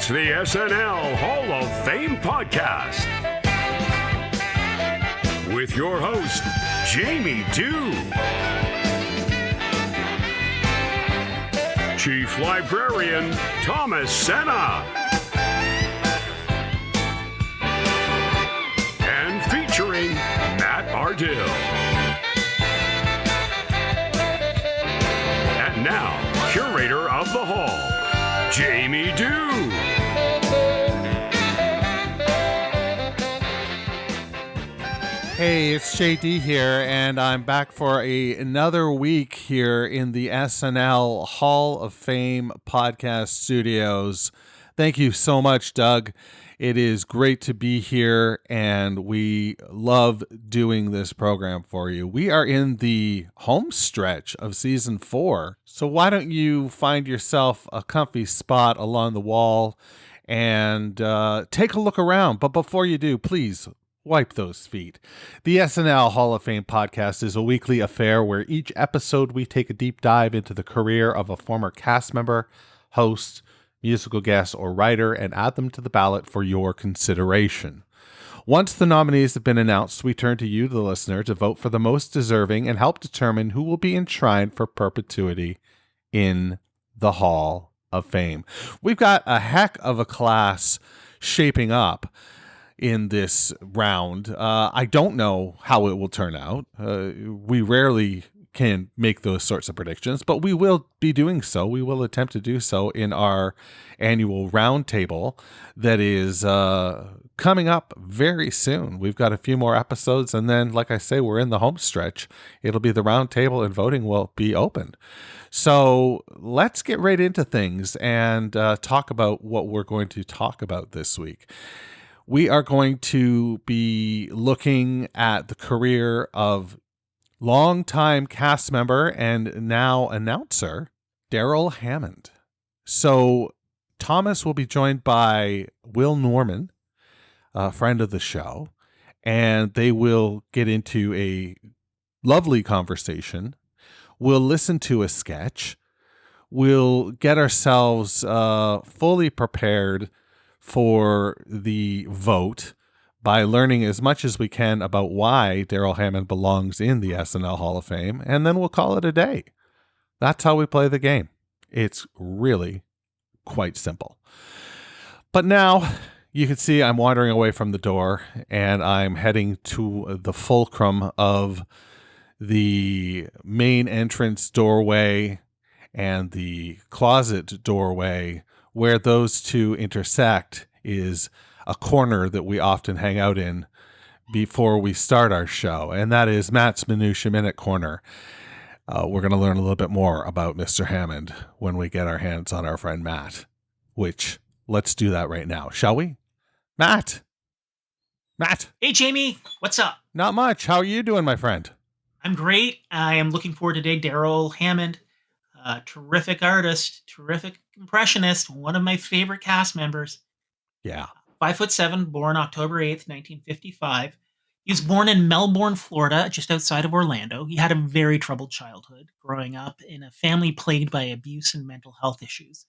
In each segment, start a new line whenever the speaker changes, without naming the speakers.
It's the SNL Hall of Fame podcast with your host, Jamie Dew, Chief Librarian Thomas Senna, and featuring Matt Ardill. And now, curator of the hall, Jamie Dew.
Hey, it's Shady here, and I'm back for another week here in the SNL Hall of Fame podcast studios. Thank you so much, Doug. It is great to be here, and we love doing this program for you. We are in the home stretch of season 4, so why don't you find yourself a comfy spot along the wall and take a look around. But before you do, please wipe those feet. The SNL Hall of Fame podcast is a weekly affair where each episode we take a deep dive into the career of a former cast member, host, musical guest, or writer and add them to the ballot for your consideration. Once the nominees have been announced, we turn to you, the listener, to vote for the most deserving and help determine who will be enshrined for perpetuity in the Hall of Fame. We've got a heck of a class shaping up in this round. I don't know how it will turn out. We rarely can make those sorts of predictions, but we will be doing so. We will attempt to do so in our annual roundtable that is coming up very soon. We've got a few more episodes, and then, like I say, we're in the home stretch. It'll be the roundtable, and voting will be open. So let's get right into things and talk about what we're going to talk about this week. We are going to be looking at the career of longtime cast member and now announcer, Darrell Hammond. So Thomas will be joined by Will Norman, a friend of the show, and they will get into a lovely conversation. We'll listen to a sketch. We'll get ourselves fully prepared for the vote by learning as much as we can about why Darrell Hammond belongs in the SNL Hall of Fame, and then we'll call it a day. That's how we play the game. It's really quite simple. But now you can see I'm wandering away from the door, and I'm heading to the fulcrum of the main entrance doorway and the closet doorway. Where those two intersect is a corner that we often hang out in before we start our show, and that is Matt's Minutia Minute Corner. We're going to learn a little bit more about Mr. Hammond when we get our hands on our friend Matt, which let's do that right now, shall we? Matt!
Hey, Jamie. What's up?
Not much. How are you doing, my friend?
I'm great. I am looking forward to today. Darrell Hammond, terrific artist, terrific impressionist, one of my favorite cast members.
Yeah.
5'7", born October 8th, 1955. He was born in Melbourne, Florida, just outside of Orlando. He had a very troubled childhood, growing up in a family plagued by abuse and mental health issues.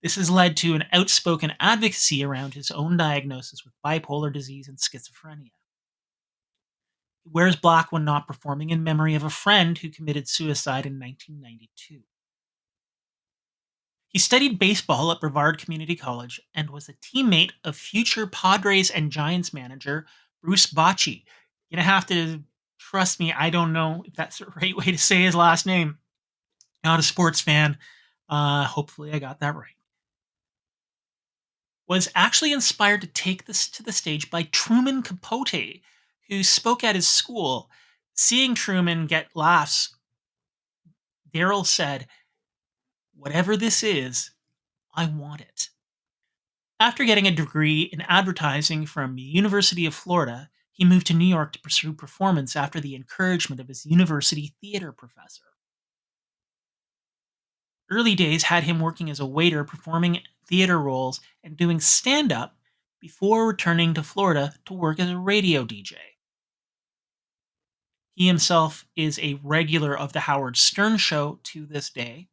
This has led to an outspoken advocacy around his own diagnosis with bipolar disease and schizophrenia. He wears black when not performing in memory of a friend who committed suicide in 1992. He studied baseball at Brevard Community College and was a teammate of future Padres and Giants manager Bruce Bochy. You're going to have to trust me, I don't know if that's the right way to say his last name. Not a sports fan. Hopefully I got that right. Was actually inspired to take this to the stage by Truman Capote, who spoke at his school. Seeing Truman get laughs, Darrell said, "Whatever this is, I want it." After getting a degree in advertising from the University of Florida, he moved to New York to pursue performance after the encouragement of his university theater professor. Early days had him working as a waiter, performing theater roles, and doing stand-up before returning to Florida to work as a radio DJ. He himself is a regular of the Howard Stern Show to this day.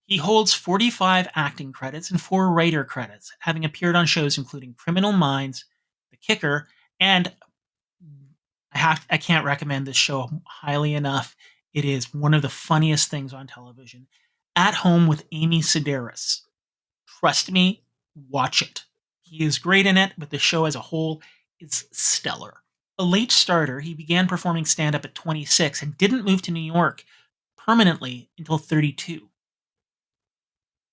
He holds 45 acting credits and 4 writer credits, having appeared on shows including Criminal Minds, The Kicker, and I can't recommend this show highly enough. It is one of the funniest things on television. At Home with Amy Sedaris. Trust me, watch it. He is great in it, but the show as a whole is stellar. A late starter, he began performing stand-up at 26 and didn't move to New York permanently until 32.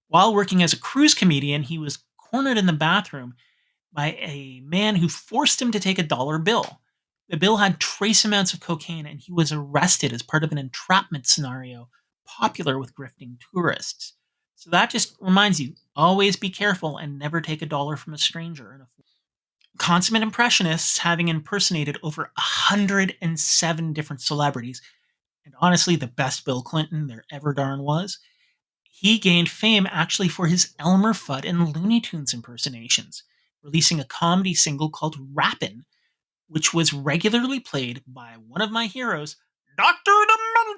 While working as a cruise comedian, he was cornered in the bathroom by a man who forced him to take a dollar bill. The bill had trace amounts of cocaine, and he was arrested as part of an entrapment scenario popular with grifting tourists. So that just reminds you, always be careful and never take a dollar from a stranger. Consummate impressionists, having impersonated over 107 different celebrities, and honestly, the best Bill Clinton there ever darn was. He gained fame actually for his Elmer Fudd and Looney Tunes impersonations, releasing a comedy single called Rappin', which was regularly played by one of my heroes, Dr.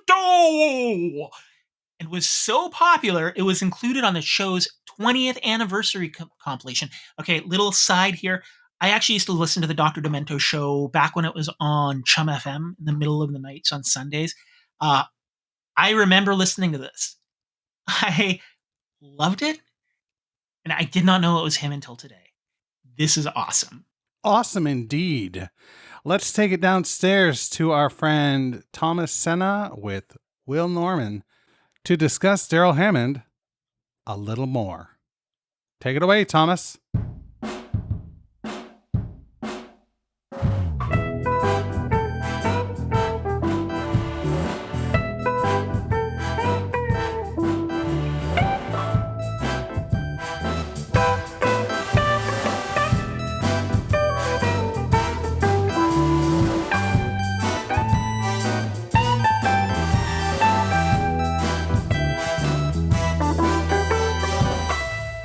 Demento, and was so popular it was included on the show's 20th anniversary compilation. Okay, little side here. I actually used to listen to the Dr. Demento show back when it was on Chum FM in the middle of the nights on Sundays. I remember listening to this. I loved it, and I did not know it was him until today. This is awesome.
Awesome indeed. Let's take it downstairs to our friend Thomas Senna with Will Norman to discuss Darrell Hammond a little more. Take it away, Thomas.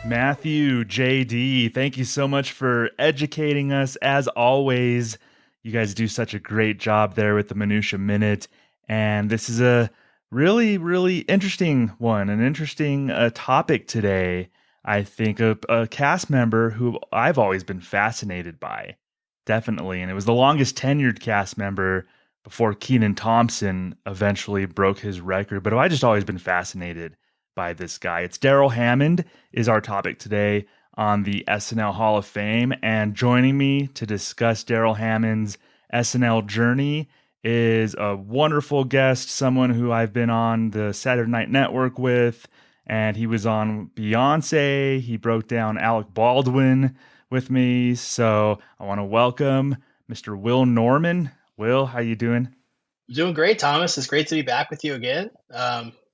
Matthew, JD, thank you so much for educating us. As always, you guys do such a great job there with the Minutia Minute. And this is a really, really interesting one, an interesting topic today. I think a cast member who I've always been fascinated by, definitely. And it was the longest tenured cast member before Kenan Thompson eventually broke his record. But I've just always been fascinated by this guy. It's Darrell Hammond is our topic today on the SNL Hall of Fame. And joining me to discuss Darrell Hammond's SNL journey is a wonderful guest, someone who I've been on the Saturday Night Network with, and he was on Beyonce. He broke down Alec Baldwin with me. So I want to welcome Mr. Will Norman. Will, how you doing?
Doing great, Thomas. It's great to be back with you again.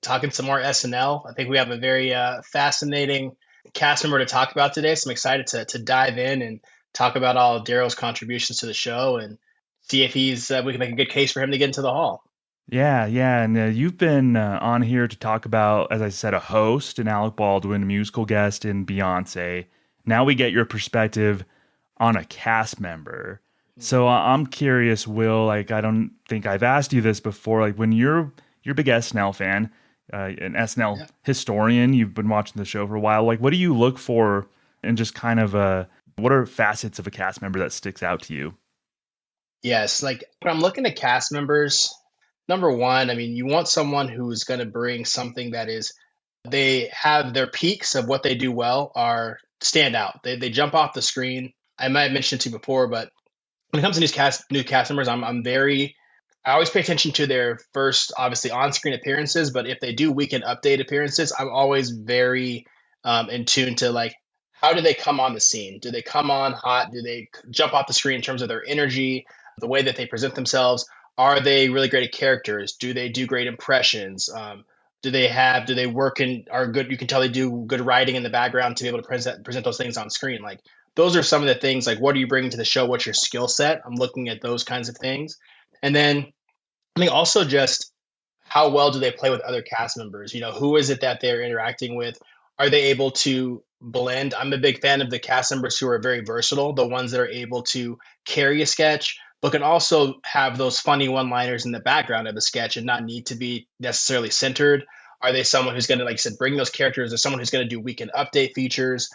Talking some more SNL. I think we have a very fascinating cast member to talk about today. So I'm excited to dive in and talk about all of Darrell's contributions to the show and see if we can make a good case for him to get into the Hall.
Yeah. And you've been on here to talk about, as I said, a host, an Alec Baldwin, a musical guest in Beyonce. Now we get your perspective on a cast member. So I'm curious, Will, I don't think I've asked you this before. When you're a big SNL fan, an SNL historian, you've been watching the show for a while. What do you look for and just kind of what are facets of a cast member that sticks out to you?
Yes, when I'm looking at cast members, number one, you want someone who's going to bring something that is, they have their peaks of what they do well are stand out. They jump off the screen. I might have mentioned to you before, but when it comes to new cast members, I always pay attention to their first, obviously, on-screen appearances, but if they do weekend update appearances, I'm always very in tune to how do they come on the scene? Do they come on hot? Do they jump off the screen in terms of their energy, the way that they present themselves? Are they really great at characters? Do they do great impressions? Do they work and are good? You can tell they do good writing in the background to be able to present those things on screen. Those are some of the things, what are you bringing to the show? What's your skill set? I'm looking at those kinds of things. And then I think also just how well do they play with other cast members? Who is it that they're interacting with? Are they able to blend? I'm a big fan of the cast members who are very versatile, the ones that are able to carry a sketch, but can also have those funny one-liners in the background of the sketch and not need to be necessarily centered Are they someone who's going to, like I said, bring those characters? Or someone who's going to do weekend update features?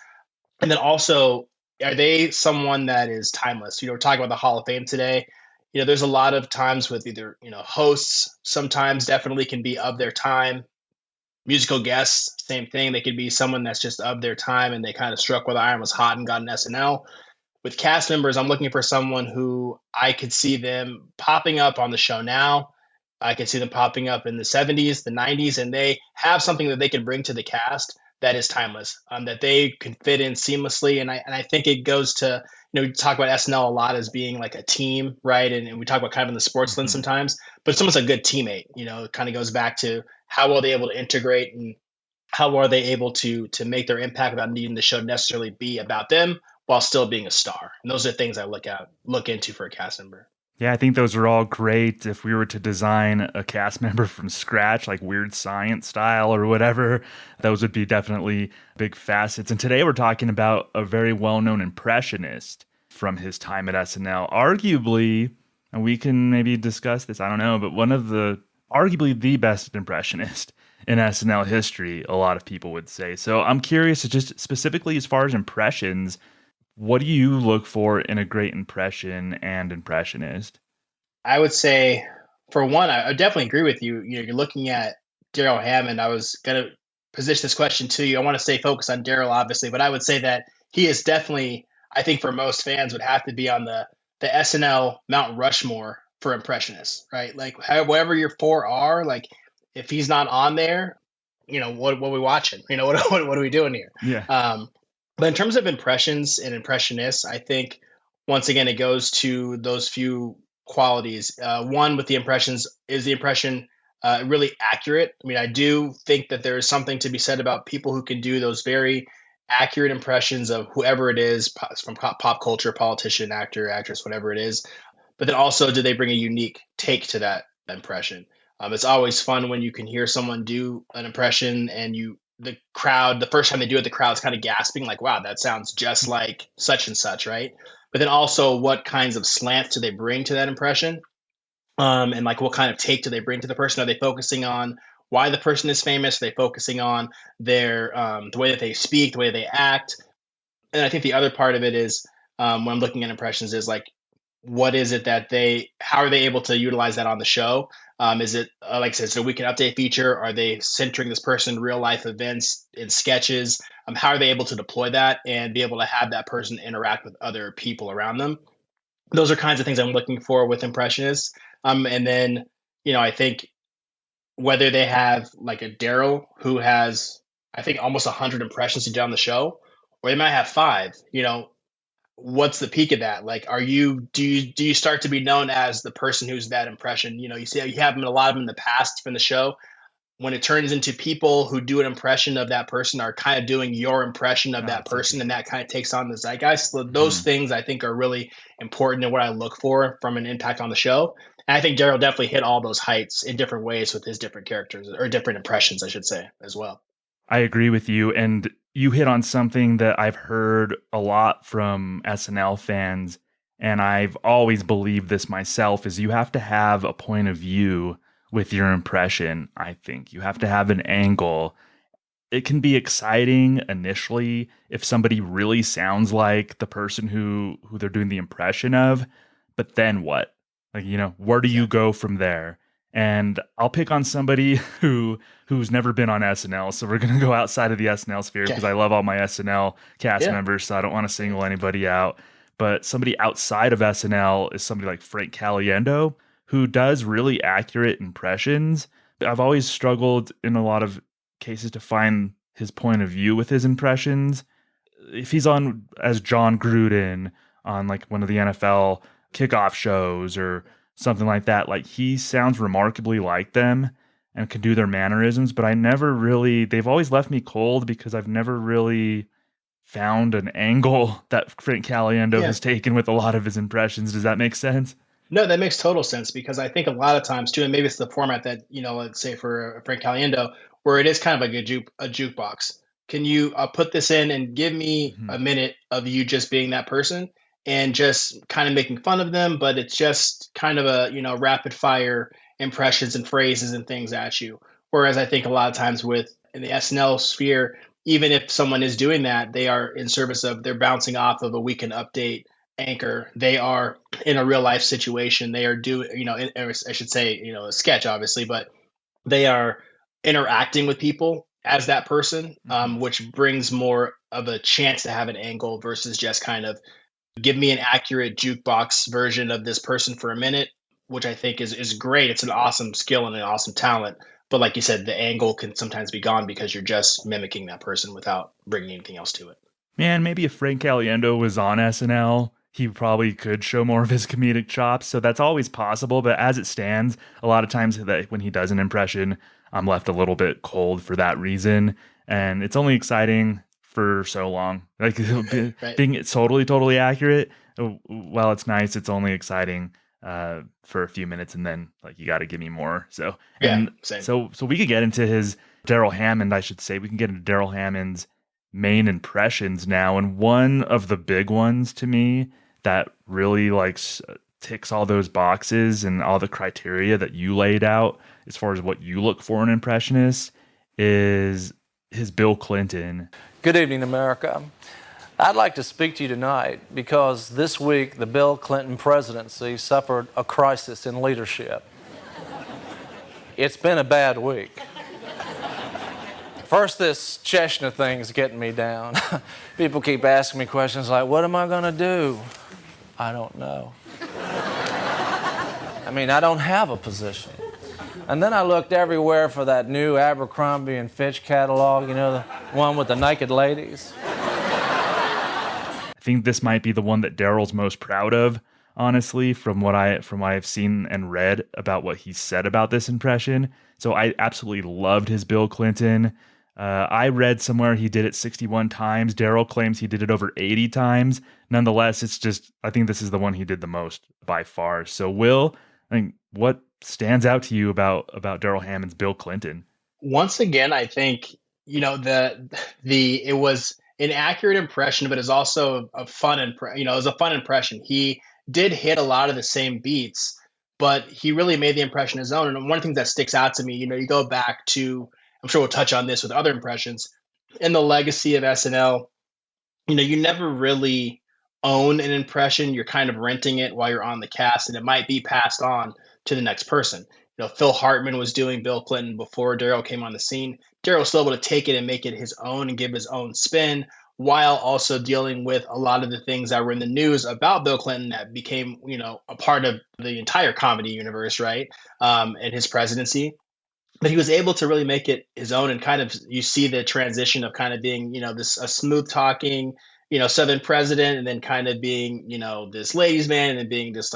And then also, are they someone that is timeless? We're talking about the Hall of Fame today. There's a lot of times with either, hosts sometimes definitely can be of their time. Musical guests, same thing. They could be someone that's just of their time and they kind of struck where the iron was hot and got an SNL. With cast members, I'm looking for someone who I could see them popping up on the show now. I could see them popping up in the 70s, the 90s, and they have something that they can bring to the cast that is timeless, that they can fit in seamlessly. And I think it goes to, we talk about SNL a lot as being like a team, right? And we talk about kind of in the sports lens sometimes, but it's almost a good teammate. It kind of goes back to how well they able to integrate and how are they able to make their impact without needing the show necessarily be about them while still being a star. And those are things I look into for a cast member.
Yeah, I think those are all great. If we were to design a cast member from scratch, like Weird Science style or whatever, those would be definitely big facets. And today we're talking about a very well-known impressionist from his time at SNL. Arguably, and we can maybe discuss this, I don't know, but arguably the best impressionist in SNL history, a lot of people would say. So I'm curious, just specifically as far as impressions, what do you look for in a great impression and impressionist?
I would say, for one, I definitely agree with you. You're looking at Darrell Hammond. I was going to position this question to you. I want to stay focused on Darrell, obviously, but I would say that he is definitely, I think for most fans, would have to be on the SNL Mount Rushmore for impressionists, right? Like, whatever your four are, like, if he's not on there, what are we watching? What are we doing here?
Yeah.
But in terms of impressions and impressionists, I think, once again, it goes to those few qualities. One, with the impressions, is the impression really accurate? I mean, I do think that there is something to be said about people who can do those very accurate impressions of whoever it is, from pop culture, politician, actor, actress, whatever it is. But then also, do they bring a unique take to that impression? It's always fun when you can hear someone do an impression and the crowd, the first time they do it, the crowd's kind of gasping, like, wow, that sounds just like such and such, right? But then also, what kinds of slants do they bring to that impression? And like, what kind of take do they bring to the person? Are they focusing on why the person is famous? Are they focusing on their the way that they speak, the way they act? And I think the other part of it is, when I'm looking at impressions, is like, what is it that how are they able to utilize that on the show? Is it, like I said, so we can update feature? Are they centering this person in real life events in sketches? How are they able to deploy that and be able to have that person interact with other people around them? Those are kinds of things I'm looking for with impressionists. And then, I think whether they have like a Darryl who has, I think, almost 100 impressions to do on the show, or they might have 5, what's the peak of that? Like, do you start to be known as the person who's that impression? You see, you have a lot of them in the past from the show. When it turns into people who do an impression of that person are kind of doing your impression of that person, and that kind of takes on the zeitgeist. So those things I think are really important and what I look for from an impact on the show. And I think Darryl definitely hit all those heights in different ways with his different characters, or different impressions, I should say, as well.
I agree with you. And you hit on something that I've heard a lot from SNL fans, and I've always believed this myself, is you have to have a point of view with your impression. I think you have to have an angle. It can be exciting initially if somebody really sounds like the person who they're doing the impression of, but then what? Like, where do you go from there? And I'll pick on somebody who's never been on SNL. So we're going to go outside of the SNL sphere because I love all my SNL cast members. So I don't want to single anybody out. But somebody outside of SNL is somebody like Frank Caliendo, who does really accurate impressions. I've always struggled in a lot of cases to find his point of view with his impressions. If he's on as John Gruden on like one of the NFL kickoff shows or something like that, like he sounds remarkably like them and can do their mannerisms, but they've always left me cold because I've never really found an angle that Frank Caliendo has taken with a lot of his impressions. Does that make sense?
No, that makes total sense, because I think a lot of times too, and maybe it's the format that, let's say for Frank Caliendo, where it is kind of like a jukebox. Can you put this in and give me a minute of you just being that person and just kind of making fun of them, but it's just kind of a, rapid fire impressions and phrases and things at you. Whereas I think a lot of times in the SNL sphere, even if someone is doing that, they are in service of, they're bouncing off of a weekend update anchor. They are in a real life situation. They are doing, I should say, a sketch, obviously, but they are interacting with people as that person, which brings more of a chance to have an angle versus just kind of give me an accurate jukebox version of this person for a minute, which I think is great. It's an awesome skill and an awesome talent. But like you said, the angle can sometimes be gone because you're just mimicking that person without bringing anything else to it.
Man, maybe if Frank Caliendo was on SNL, he probably could show more of his comedic chops. So that's always possible. But as it stands, a lot of times that when he does an impression, I'm left a little bit cold for that reason. And it's only exciting for so long. Like
Right.
being totally accurate, while it's nice, it's only exciting for a few minutes, and then like you got to give me more. So
same.
so we could get into his Darrell Hammond, I should say. We can get into Darrell Hammond's main impressions now, and one of the big ones to me that really ticks all those boxes and all the criteria that you laid out as far as what you look for in impressionists is his Bill Clinton.
Good evening, America. I'd like to speak to you tonight because this week the Bill Clinton presidency suffered a crisis in leadership. It's been a bad week. First, this Cheshire thing's getting me down. People keep asking me questions like, what am I going to do? I don't know. I mean, I don't have a position. And then I looked everywhere for that new Abercrombie and Fitch catalog, the one with the naked ladies.
I think this might be the one that Darrell's most proud of, honestly, from what I've seen and read about what he said about this impression. So I absolutely loved his Bill Clinton. I read somewhere he did it 61 times. Darrell claims he did it over 80 times. Nonetheless, I think this is the one he did the most by far. So Will, what stands out to you about Darrell Hammond's Bill Clinton?
Once again, I think, it was an accurate impression, but it's also a fun it was a fun impression. He did hit a lot of the same beats, but he really made the impression his own. And one of the things that sticks out to me, you go back to, I'm sure we'll touch on this with other impressions, in the legacy of SNL, you never really own an impression. You're kind of renting it while you're on the cast, and it might be passed on to the next person. Phil Hartman was doing Bill Clinton before Darrell came on the scene. Darrell was still able to take it and make it his own and give his own spin, while also dealing with a lot of the things that were in the news about Bill Clinton that became, a part of the entire comedy universe, right? And his presidency. But he was able to really make it his own, and kind of, you see the transition of kind of being, a smooth talking, Southern president, and then kind of being, this ladies' man, and then being this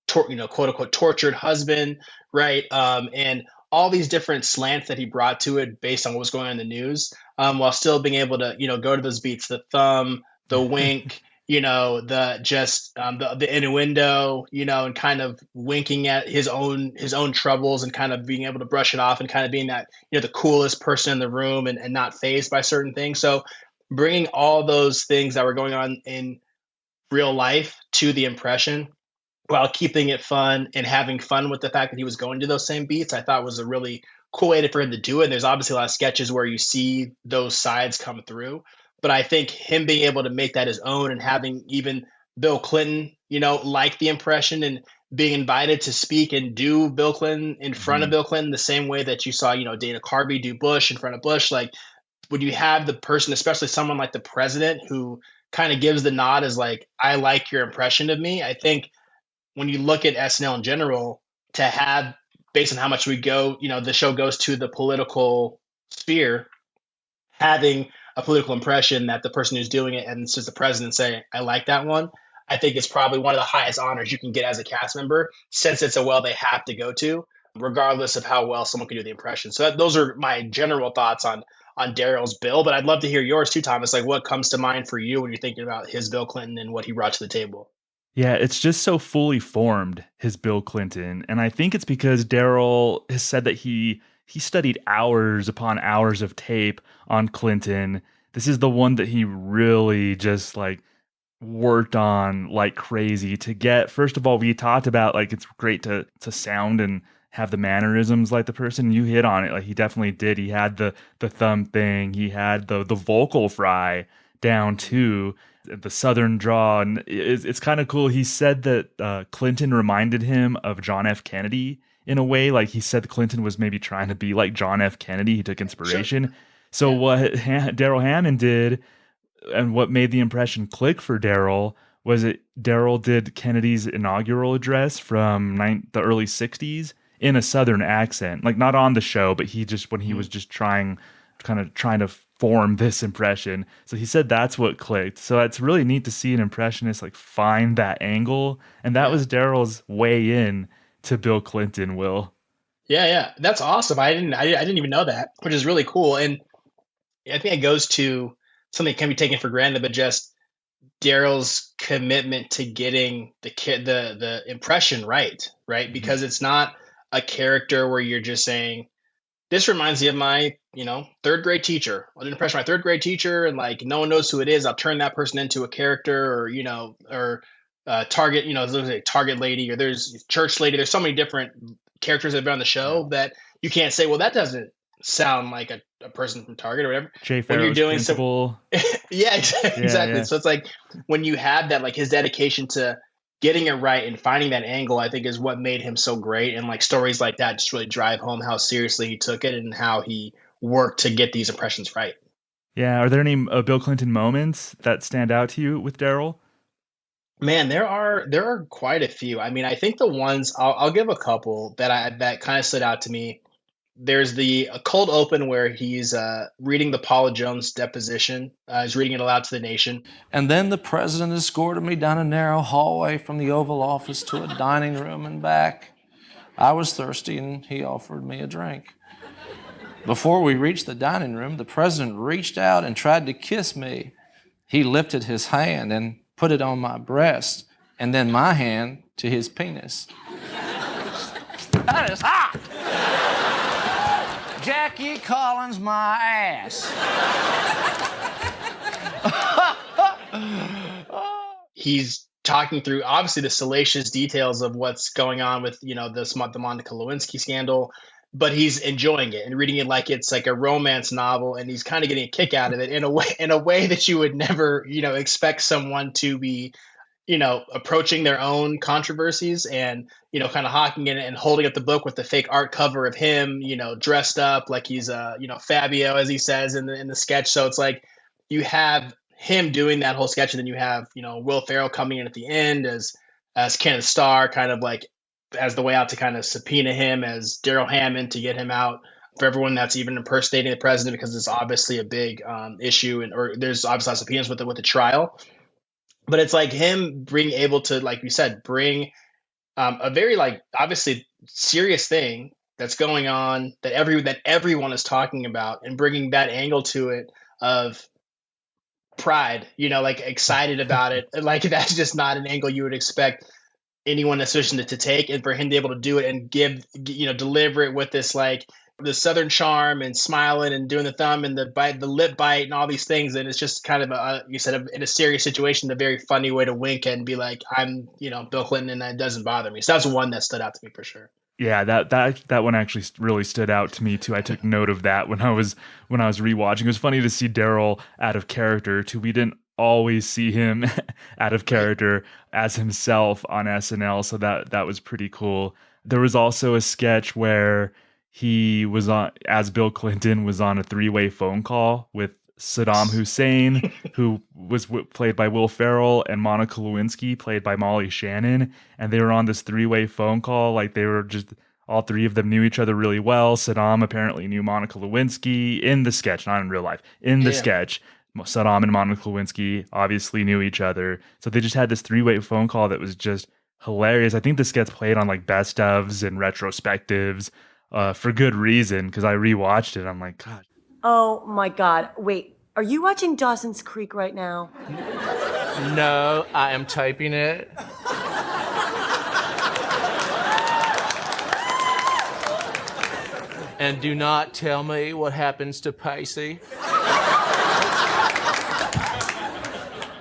quote unquote tortured husband, right? And all these different slants that he brought to it based on what was going on in the news, while still being able to, go to those beats, the thumb, the wink, the innuendo, and kind of winking at his own troubles, and kind of being able to brush it off, and kind of being that, the coolest person in the room, and not fazed by certain things. So bringing all those things that were going on in real life to the impression, while keeping it fun and having fun with the fact that he was going to those same beats, I thought was a really cool way for him to do it. And there's obviously a lot of sketches where you see those sides come through. But I think him being able to make that his own, and having even Bill Clinton, like the impression, and being invited to speak and do Bill Clinton in front of Bill Clinton, the same way that you saw, Dana Carvey do Bush in front of Bush. Like, when you have the person, especially someone like the president, who kind of gives the nod as like, I like your impression of me. I think when you look at SNL in general, to have, based on how much we go, the show goes to the political sphere, having a political impression that the person who's doing it, and it's just the president saying, I like that one, I think it's probably one of the highest honors you can get as a cast member, since it's a well they have to go to, regardless of how well someone can do the impression. So those are my general thoughts on Darrell's Bill, but I'd love to hear yours too, Thomas. Like, what comes to mind for you when you're thinking about his Bill Clinton and what he brought to the table?
Yeah, it's just so fully formed, his Bill Clinton. And I think it's because Darrell has said that he studied hours upon hours of tape on Clinton. This is the one that he really just worked on like crazy to get. First of all, we talked about it's great to sound and have the mannerisms like the person. You hit on it. Like he definitely did. He had the thumb thing. He had the vocal fry down too, the Southern draw. And it's kind of cool. He said that Clinton reminded him of John F. Kennedy in a way. Like he said Clinton was maybe trying to be like John F. Kennedy. He took inspiration. Sure. So what Darrell Hammond did and what made the impression click for Darrell was it Darrell did Kennedy's inaugural address from the early 60s in a Southern accent, like not on the show, but he just, when he was just trying to form this impression. So he said that's what clicked. So it's really neat to see an impressionist like find that angle. And that was Darrell's way in to Bill Clinton, Will.
Yeah. That's awesome. I didn't even know that, which is really cool. And I think it goes to something that can be taken for granted, but just Darrell's commitment to getting the impression right, because it's not a character where you're just saying, this reminds me of my, third grade teacher. I did an impression of my third grade teacher, and like no one knows who it is. I'll turn that person into a character, or Target, there's a Target lady, or there's church lady. There's so many different characters that have been on the show that you can't say, well, that doesn't sound like a person from Target or whatever.
Jay Farrow's when you're doing principal.
Yeah, exactly. So it's like when you have that, like his dedication to getting it right and finding that angle, I think is what made him so great. And like stories like that just really drive home how seriously he took it and how he worked to get these impressions right.
Yeah. Are there any Bill Clinton moments that stand out to you with Darrell?
Man, there are quite a few. I mean, I think the ones I'll give a couple that kind of stood out to me. There's the cold open where he's reading the Paula Jones deposition. He's reading it aloud to the nation.
And then the president escorted me down a narrow hallway from the Oval Office to a dining room and back. I was thirsty and he offered me a drink. Before we reached the dining room, the president reached out and tried to kiss me. He lifted his hand and put it on my breast, and then my hand to his penis. That is hot! Jackie Collins, my ass.
He's talking through, obviously, the salacious details of what's going on with, the Monica Lewinsky scandal, but he's enjoying it and reading it like it's like a romance novel, and he's kind of getting a kick out of it in a way that you would never, expect someone to be, approaching their own controversies and, kind of hawking it and holding up the book with the fake art cover of him, dressed up like he's Fabio, as he says in the sketch. So it's like you have him doing that whole sketch, and then you have, Will Ferrell coming in at the end as Kenneth Starr, kind of like as the way out to kind of subpoena him as Darrell Hammond to get him out for everyone that's even impersonating the president, because it's obviously a big issue, or there's obviously subpoenas with the trial. But it's like him being able to, like you said, bring a very like obviously serious thing that's going on that everyone is talking about, and bringing that angle to it of pride, like excited about it. Like that's just not an angle you would expect anyone especially to take, and for him to be able to do it and deliver it with this like the Southern charm and smiling and doing the thumb and the lip bite and all these things. And it's just kind of you said in a serious situation, the very funny way to wink and be like, I'm, Bill Clinton, and that doesn't bother me. So that's one that stood out to me for sure.
Yeah, that one actually really stood out to me too. I took note of that when I was rewatching. It was funny to see Darrell out of character too. We didn't always see him out of character as himself on SNL, so that was pretty cool. There was also a sketch where he was on, as Bill Clinton, was on a three-way phone call with Saddam Hussein, who was played by Will Ferrell, and Monica Lewinsky, played by Molly Shannon. And they were on this three-way phone call. Like they were just, all three of them knew each other really well. Saddam apparently knew Monica Lewinsky in the sketch, not in real life. In the sketch, Saddam and Monica Lewinsky obviously knew each other. So they just had this three-way phone call that was just hilarious. I think this gets played on like best ofs and retrospectives for good reason, because I rewatched it. I'm like, God.
Oh my God. Wait, are you watching Dawson's Creek right now?
No, I am typing it. And do not tell me what happens to Pacey.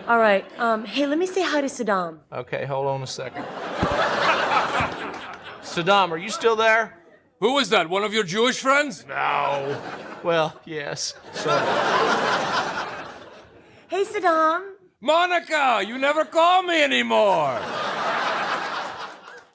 All right. Hey, let me say hi to Saddam.
Okay, hold on a second. Saddam, are you still there?
Who was that? One of your Jewish friends?
No. Well, yes.
Hey, Saddam.
Monica, you never call me anymore.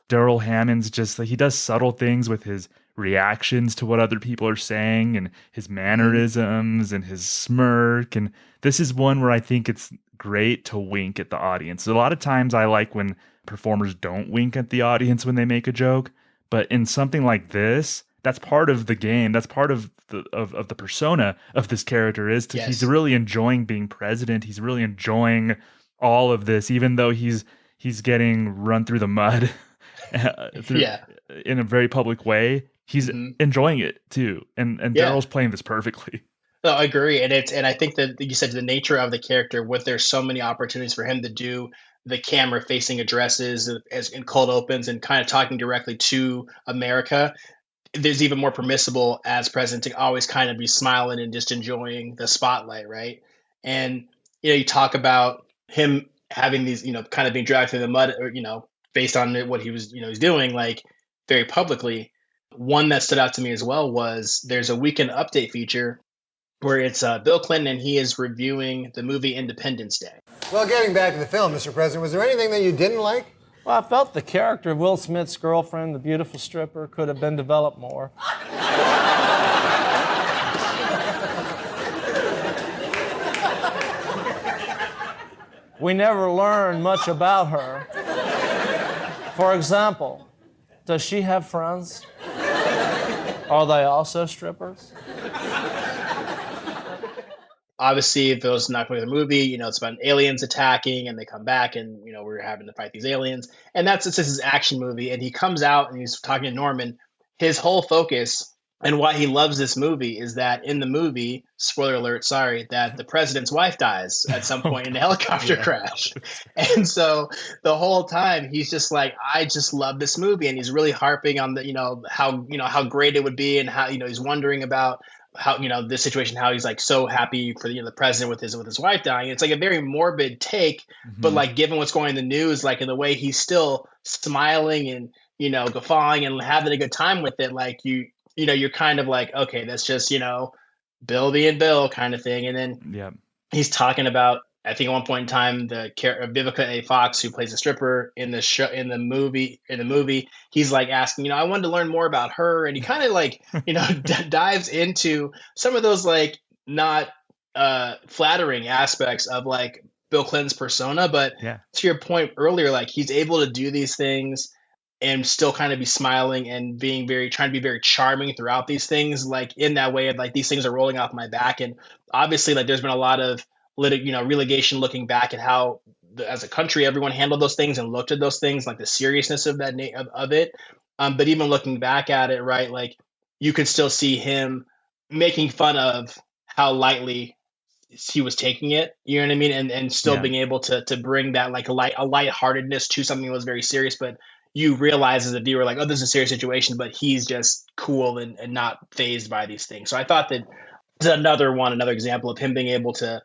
Darrell Hammond's just like, he does subtle things with his reactions to what other people are saying and his mannerisms and his smirk. And this is one where I think it's great to wink at the audience. A lot of times I like when performers don't wink at the audience when they make a joke, but in something like this, that's part of the game. That's part of the persona of this character he's really enjoying being president. He's really enjoying all of this, even though he's getting run through the mud in a very public way. He's enjoying it too. And Darrell's playing this perfectly.
No, I agree. And I think that you said the nature of the character, with there's so many opportunities for him to do the camera facing addresses as in cold opens and kind of talking directly to America. There's even more permissible as president to always kind of be smiling and just enjoying the spotlight, right? And you talk about him having these, kind of being dragged through the mud, or based on what he was, he's doing, like, very publicly. One that stood out to me as well was there's a weekend update feature where it's Bill Clinton and he is reviewing the movie Independence Day.
Well, getting back to the film, Mr. President, was there anything that you didn't like?
Well, I felt the character of Will Smith's girlfriend, the beautiful stripper, could have been developed more. We never learned much about her. For example, does she have friends? Are they also strippers?
Obviously, if those not familiar with the movie, it's about aliens attacking and they come back and, we're having to fight these aliens. And it's just his action movie. And he comes out and he's talking to Norman. His whole focus and why he loves this movie is that in the movie, spoiler alert, sorry, that the president's wife dies at some point in a helicopter crash. And so the whole time he's just like, I just love this movie. And he's really harping on the, how great it would be and how, he's wondering about how this situation, how he's like so happy for the president with his wife dying. It's like a very morbid take, but like given what's going in the news, like in the way he's still smiling and guffawing and having a good time with it, like you're kind of like, okay, that's just Bill being Bill kind of thing. And then he's talking about, I think at one point in time, the Vivica A. Fox, who plays a stripper in the show, in the movie, he's like asking, I wanted to learn more about her. And he kind of like, dives into some of those like not flattering aspects of like Bill Clinton's persona. But to your point earlier, like he's able to do these things and still kind of be smiling and trying to be very charming throughout these things, like in that way of like, these things are rolling off my back. And obviously like there's been a lot of relegation looking back at how as a country everyone handled those things and looked at those things, like the seriousness of that of it. But even looking back at it, right, like you could still see him making fun of how lightly he was taking it, you know what I mean, and still being able to bring that like a lightheartedness to something that was very serious, but you realize as a viewer like, oh, this is a serious situation, but he's just cool and not fazed by these things. So I thought that another example of him being able to,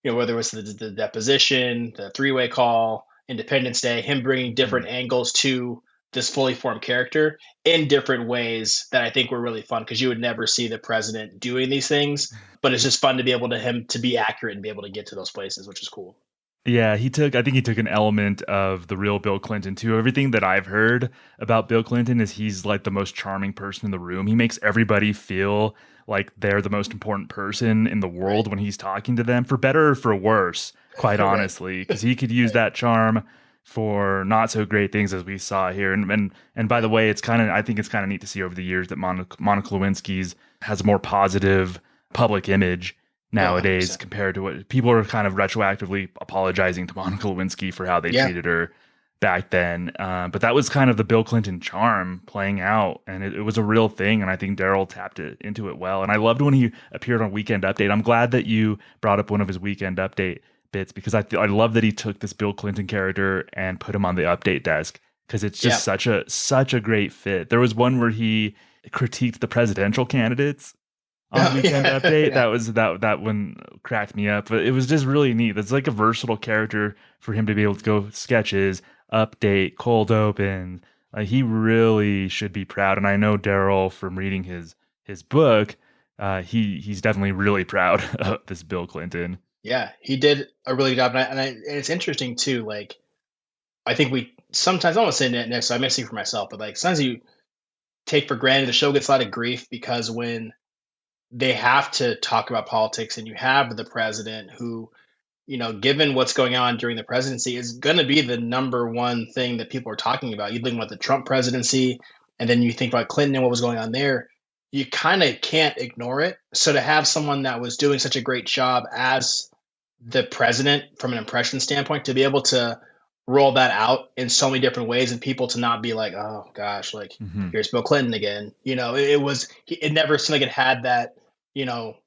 whether it was the deposition, the three-way call, Independence Day, him bringing different angles to this fully formed character in different ways that I think were really fun, because you would never see the president doing these things, but it's just fun to be able to be accurate and be able to get to those places, which is cool.
Yeah, I think he took an element of the real Bill Clinton too. Everything that I've heard about Bill Clinton is he's like the most charming person in the room. He makes everybody feel like they're the most important person in the world when he's talking to them, for better or for worse, quite honestly, because he could use that charm for not so great things as we saw here. And by the way, I think it's kind of neat to see over the years that Monica Lewinsky's has a more positive public image nowadays compared to what people are kind of retroactively apologizing to Monica Lewinsky for how they treated her back then. But that was kind of the Bill Clinton charm playing out, and it was a real thing. And I think Darrell tapped into it well. And I loved when he appeared on Weekend Update. I'm glad that you brought up one of his Weekend Update bits, because I love that he took this Bill Clinton character and put him on the update desk, because it's just such a great fit. There was one where he critiqued the presidential candidates on Weekend Update. That one cracked me up, but it was just really neat. It's like a versatile character for him to be able to go sketches, update, cold open, He really should be proud. And I know Darryl, from reading his book, he's definitely really proud of this Bill Clinton.
Yeah, he did a really good job. And it's interesting too. Like, I think we sometimes, I don't want to say next, so I'm missing for myself, but like sometimes you take for granted the show gets a lot of grief because when they have to talk about politics and you have the president who, given what's going on during the presidency, is going to be the number one thing that people are talking about. You think about the Trump presidency, and then you think about Clinton and what was going on there. You kind of can't ignore it. So to have someone that was doing such a great job as the president from an impression standpoint, to be able to roll that out in so many different ways and people to not be like, oh gosh, like here's Bill Clinton again. It never seemed like it had that,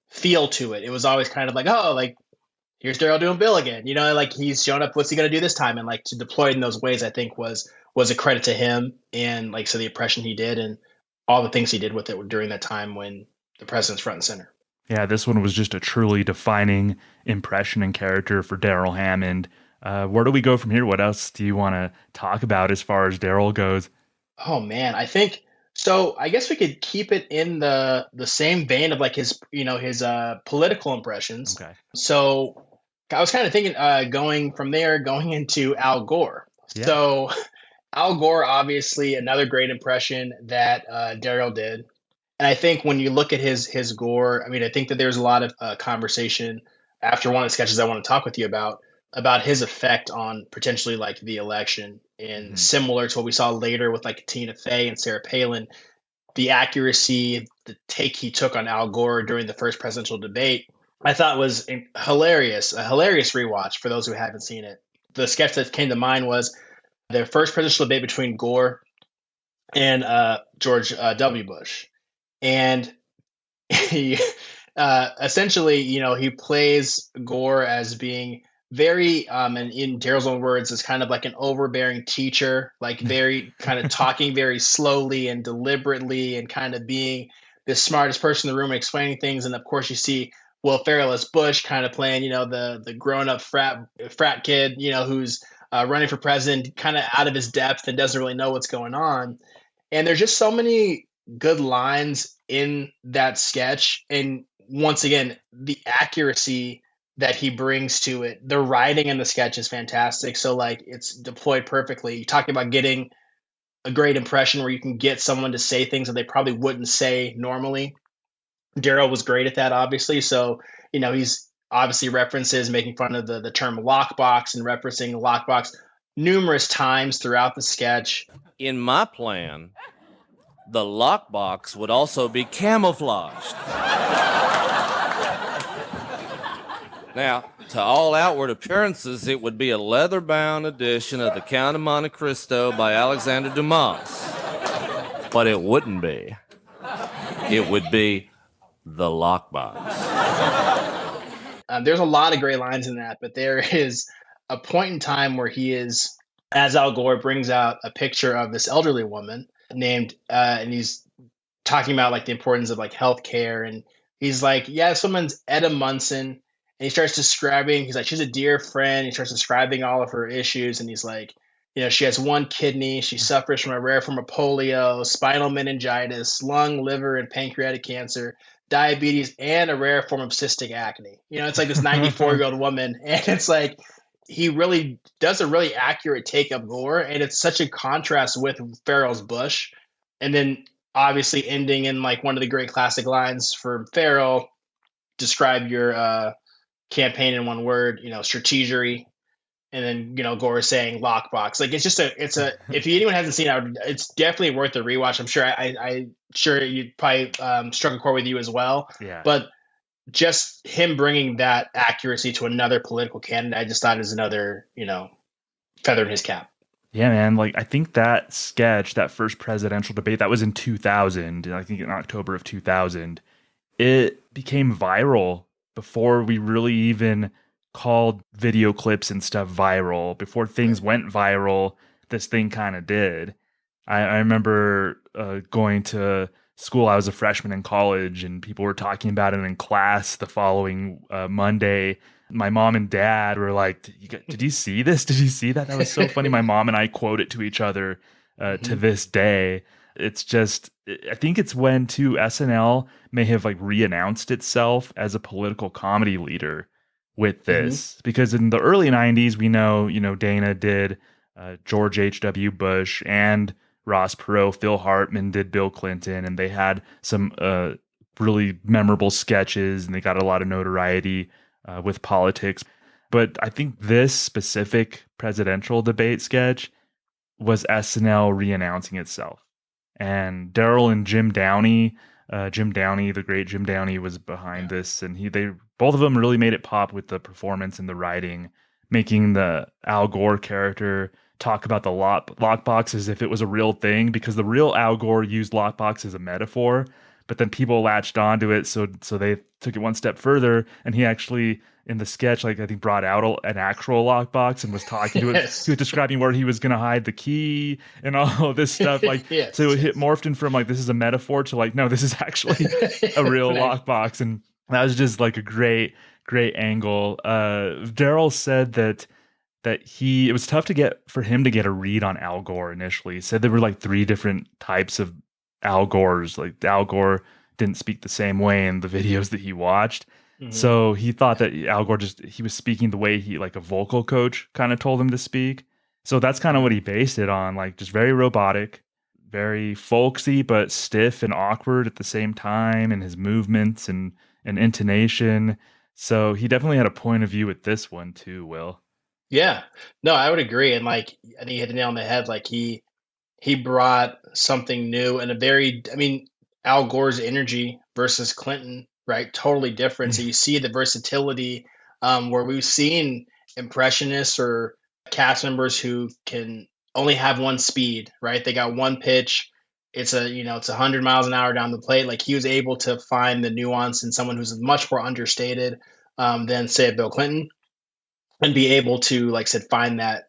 feel to it. It was always kind of like, oh, like here's Darryl doing Bill again. Like he's showing up. What's he going to do this time? And like to deploy it in those ways, I think was a credit to him. And like, so the impression he did and all the things he did with it during that time when the president's front and center.
Yeah, this one was just a truly defining impression and character for Darrell Hammond. Where do we go from here? What else do you want to talk about as far as Darryl goes?
Oh man, I think so. I guess we could keep it in the same vein of like his political impressions.
Okay.
So I was kind of thinking going from there, going into Al Gore.
Yeah.
So Al Gore, obviously another great impression that Darryl did. And I think when you look at his Gore, I mean, I think that there's a lot of conversation after one of the sketches I want to talk with you about his effect on potentially like the election, and similar to what we saw later with like Tina Fey and Sarah Palin, the accuracy, the take he took on Al Gore during the first presidential debate, I thought was hilarious, a hilarious rewatch for those who haven't seen it. The sketch that came to mind was the first presidential debate between Gore and George W. Bush. And he essentially, he plays Gore as being very, and in Darryl's own words, is kind of like an overbearing teacher, like very kind of talking very slowly and deliberately and kind of being the smartest person in the room and explaining things. And of course, you see Will Ferrell as Bush kind of playing, the grown-up frat kid, who's running for president, kind of out of his depth and doesn't really know what's going on. And there's just so many good lines in that sketch. And once again, the accuracy that he brings to it, the writing in the sketch is fantastic. So like it's deployed perfectly. You talk about getting a great impression where you can get someone to say things that they probably wouldn't say normally. Darryl was great at that, obviously. So, he's obviously references making fun of the term lockbox and referencing the lockbox numerous times throughout the sketch.
In my plan, the lockbox would also be camouflaged. Now, to all outward appearances, it would be a leather-bound edition of The Count of Monte Cristo by Alexander Dumas. But it wouldn't be. It would be the lockbox.
There's a lot of great lines in that, but there is a point in time where he is, as Al Gore brings out a picture of this elderly woman named, and he's talking about like the importance of like healthcare, and he's like, yeah, someone's Etta Munson. And he starts describing, he's like, she's a dear friend. He starts describing all of her issues. And he's like, she has one kidney. She suffers from a rare form of polio, spinal meningitis, lung, liver, and pancreatic cancer, diabetes, and a rare form of cystic acne. It's like this 94-year-old woman. And it's like, he really does a really accurate take of Gore. And it's such a contrast with Ferrell's Bush. And then obviously ending in like one of the great classic lines for Ferrell, describe your campaign in one word, strategery, and then Gore saying lockbox. Like it's if anyone hasn't seen it, it's definitely worth a rewatch. I'm sure I sure you'd probably struck a chord with you as well.
Yeah.
But just him bringing that accuracy to another political candidate, I just thought is another feather in his cap.
Yeah, man. Like I think that sketch, that first presidential debate, that was in 2000. I think in October of 2000, it became viral. Before we really even called video clips and stuff viral, before things went viral, this thing kind of did. I remember going to school. I was a freshman in college, and people were talking about it in class the following Monday. My mom and dad were like, did you see this? Did you see that? That was so funny. My mom and I quote it to each other to this day. It's just, I think it's when too SNL may have like re-announced itself as a political comedy leader with this, because in the early 90s, we know, Dana did George H.W. Bush, and Ross Perot, Phil Hartman did Bill Clinton, and they had some really memorable sketches, and they got a lot of notoriety with politics. But I think this specific presidential debate sketch was SNL re-announcing itself. And Darrell and Jim Downey, the great Jim Downey, was behind this, and they both of them really made it pop with the performance and the writing, making the Al Gore character talk about the lockbox as if it was a real thing, because the real Al Gore used lockbox as a metaphor, but then people latched onto it, so they took it one step further, and he actually, in the sketch, like, I think brought out an actual lockbox and was talking to it. He was describing where he was going to hide the key and all this stuff. Like, so it morphed in from like, this is a metaphor to like, no, this is actually a real lockbox. And that was just like a great angle. Darrell said that it was tough for him to get a read on Al Gore initially. He said there were like 3 different types of Al Gores. Like, Al Gore didn't speak the same way in the videos that he watched. So he thought that Al Gore he was speaking the way he, like a vocal coach kind of told him to speak. So that's kind of what he based it on, like just very robotic, very folksy, but stiff and awkward at the same time, and his movements and intonation. So he definitely had a point of view with this one too, Will.
Yeah, no, I would agree. And like, I think you hit the nail on the head. Like he brought something new and Al Gore's energy versus Clinton, right? Totally different. So you see the versatility where we've seen impressionists or cast members who can only have one speed, right? They got one pitch. It's 100 miles an hour down the plate. Like, he was able to find the nuance in someone who's much more understated than, say, Bill Clinton, and be able to, like I said, find that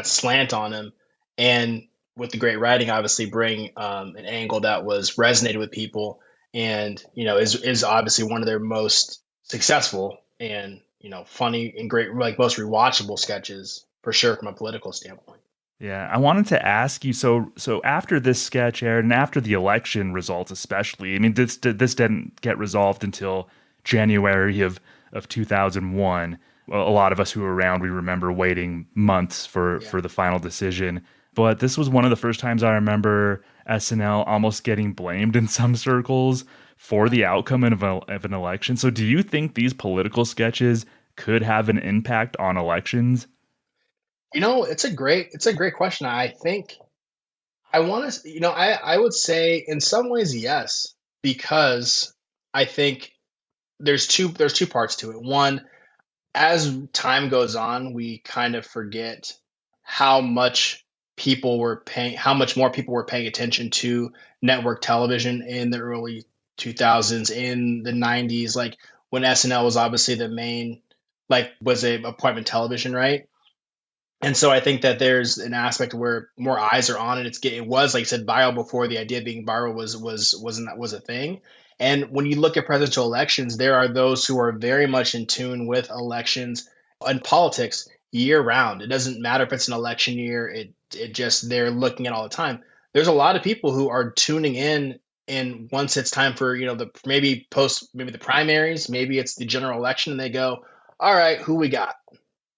slant on him. And with the great writing, obviously bring an angle that was resonated with people, and is obviously one of their most successful and funny and great, like most rewatchable sketches for sure from a political standpoint.
Yeah, I wanted to ask you, so after this sketch aired and after the election results especially, I mean, this didn't get resolved until January of 2001. A lot of us who were around, we remember waiting months for the final decision. But this was one of the first times I remember SNL almost getting blamed in some circles for the outcome of an election. So do you think these political sketches could have an impact on elections?
It's a great question. I think I would say in some ways, yes, because I think there's two parts to it. One, as time goes on, we kind of forget how much how much more people were paying attention to network television in the early 2000s, in the 90s, like when SNL was obviously the main, like, was a appointment television, right? And so I think that there's an aspect where more eyes are on it. It was, like I said, viral before the idea of being viral was a thing. And when you look at presidential elections, there are those who are very much in tune with elections and politics year round. It doesn't matter if it's an election year. It just, they're looking at all the time. There's a lot of people who are tuning in, and once it's time for, maybe the primaries, maybe it's the general election, and they go, all right, who we got?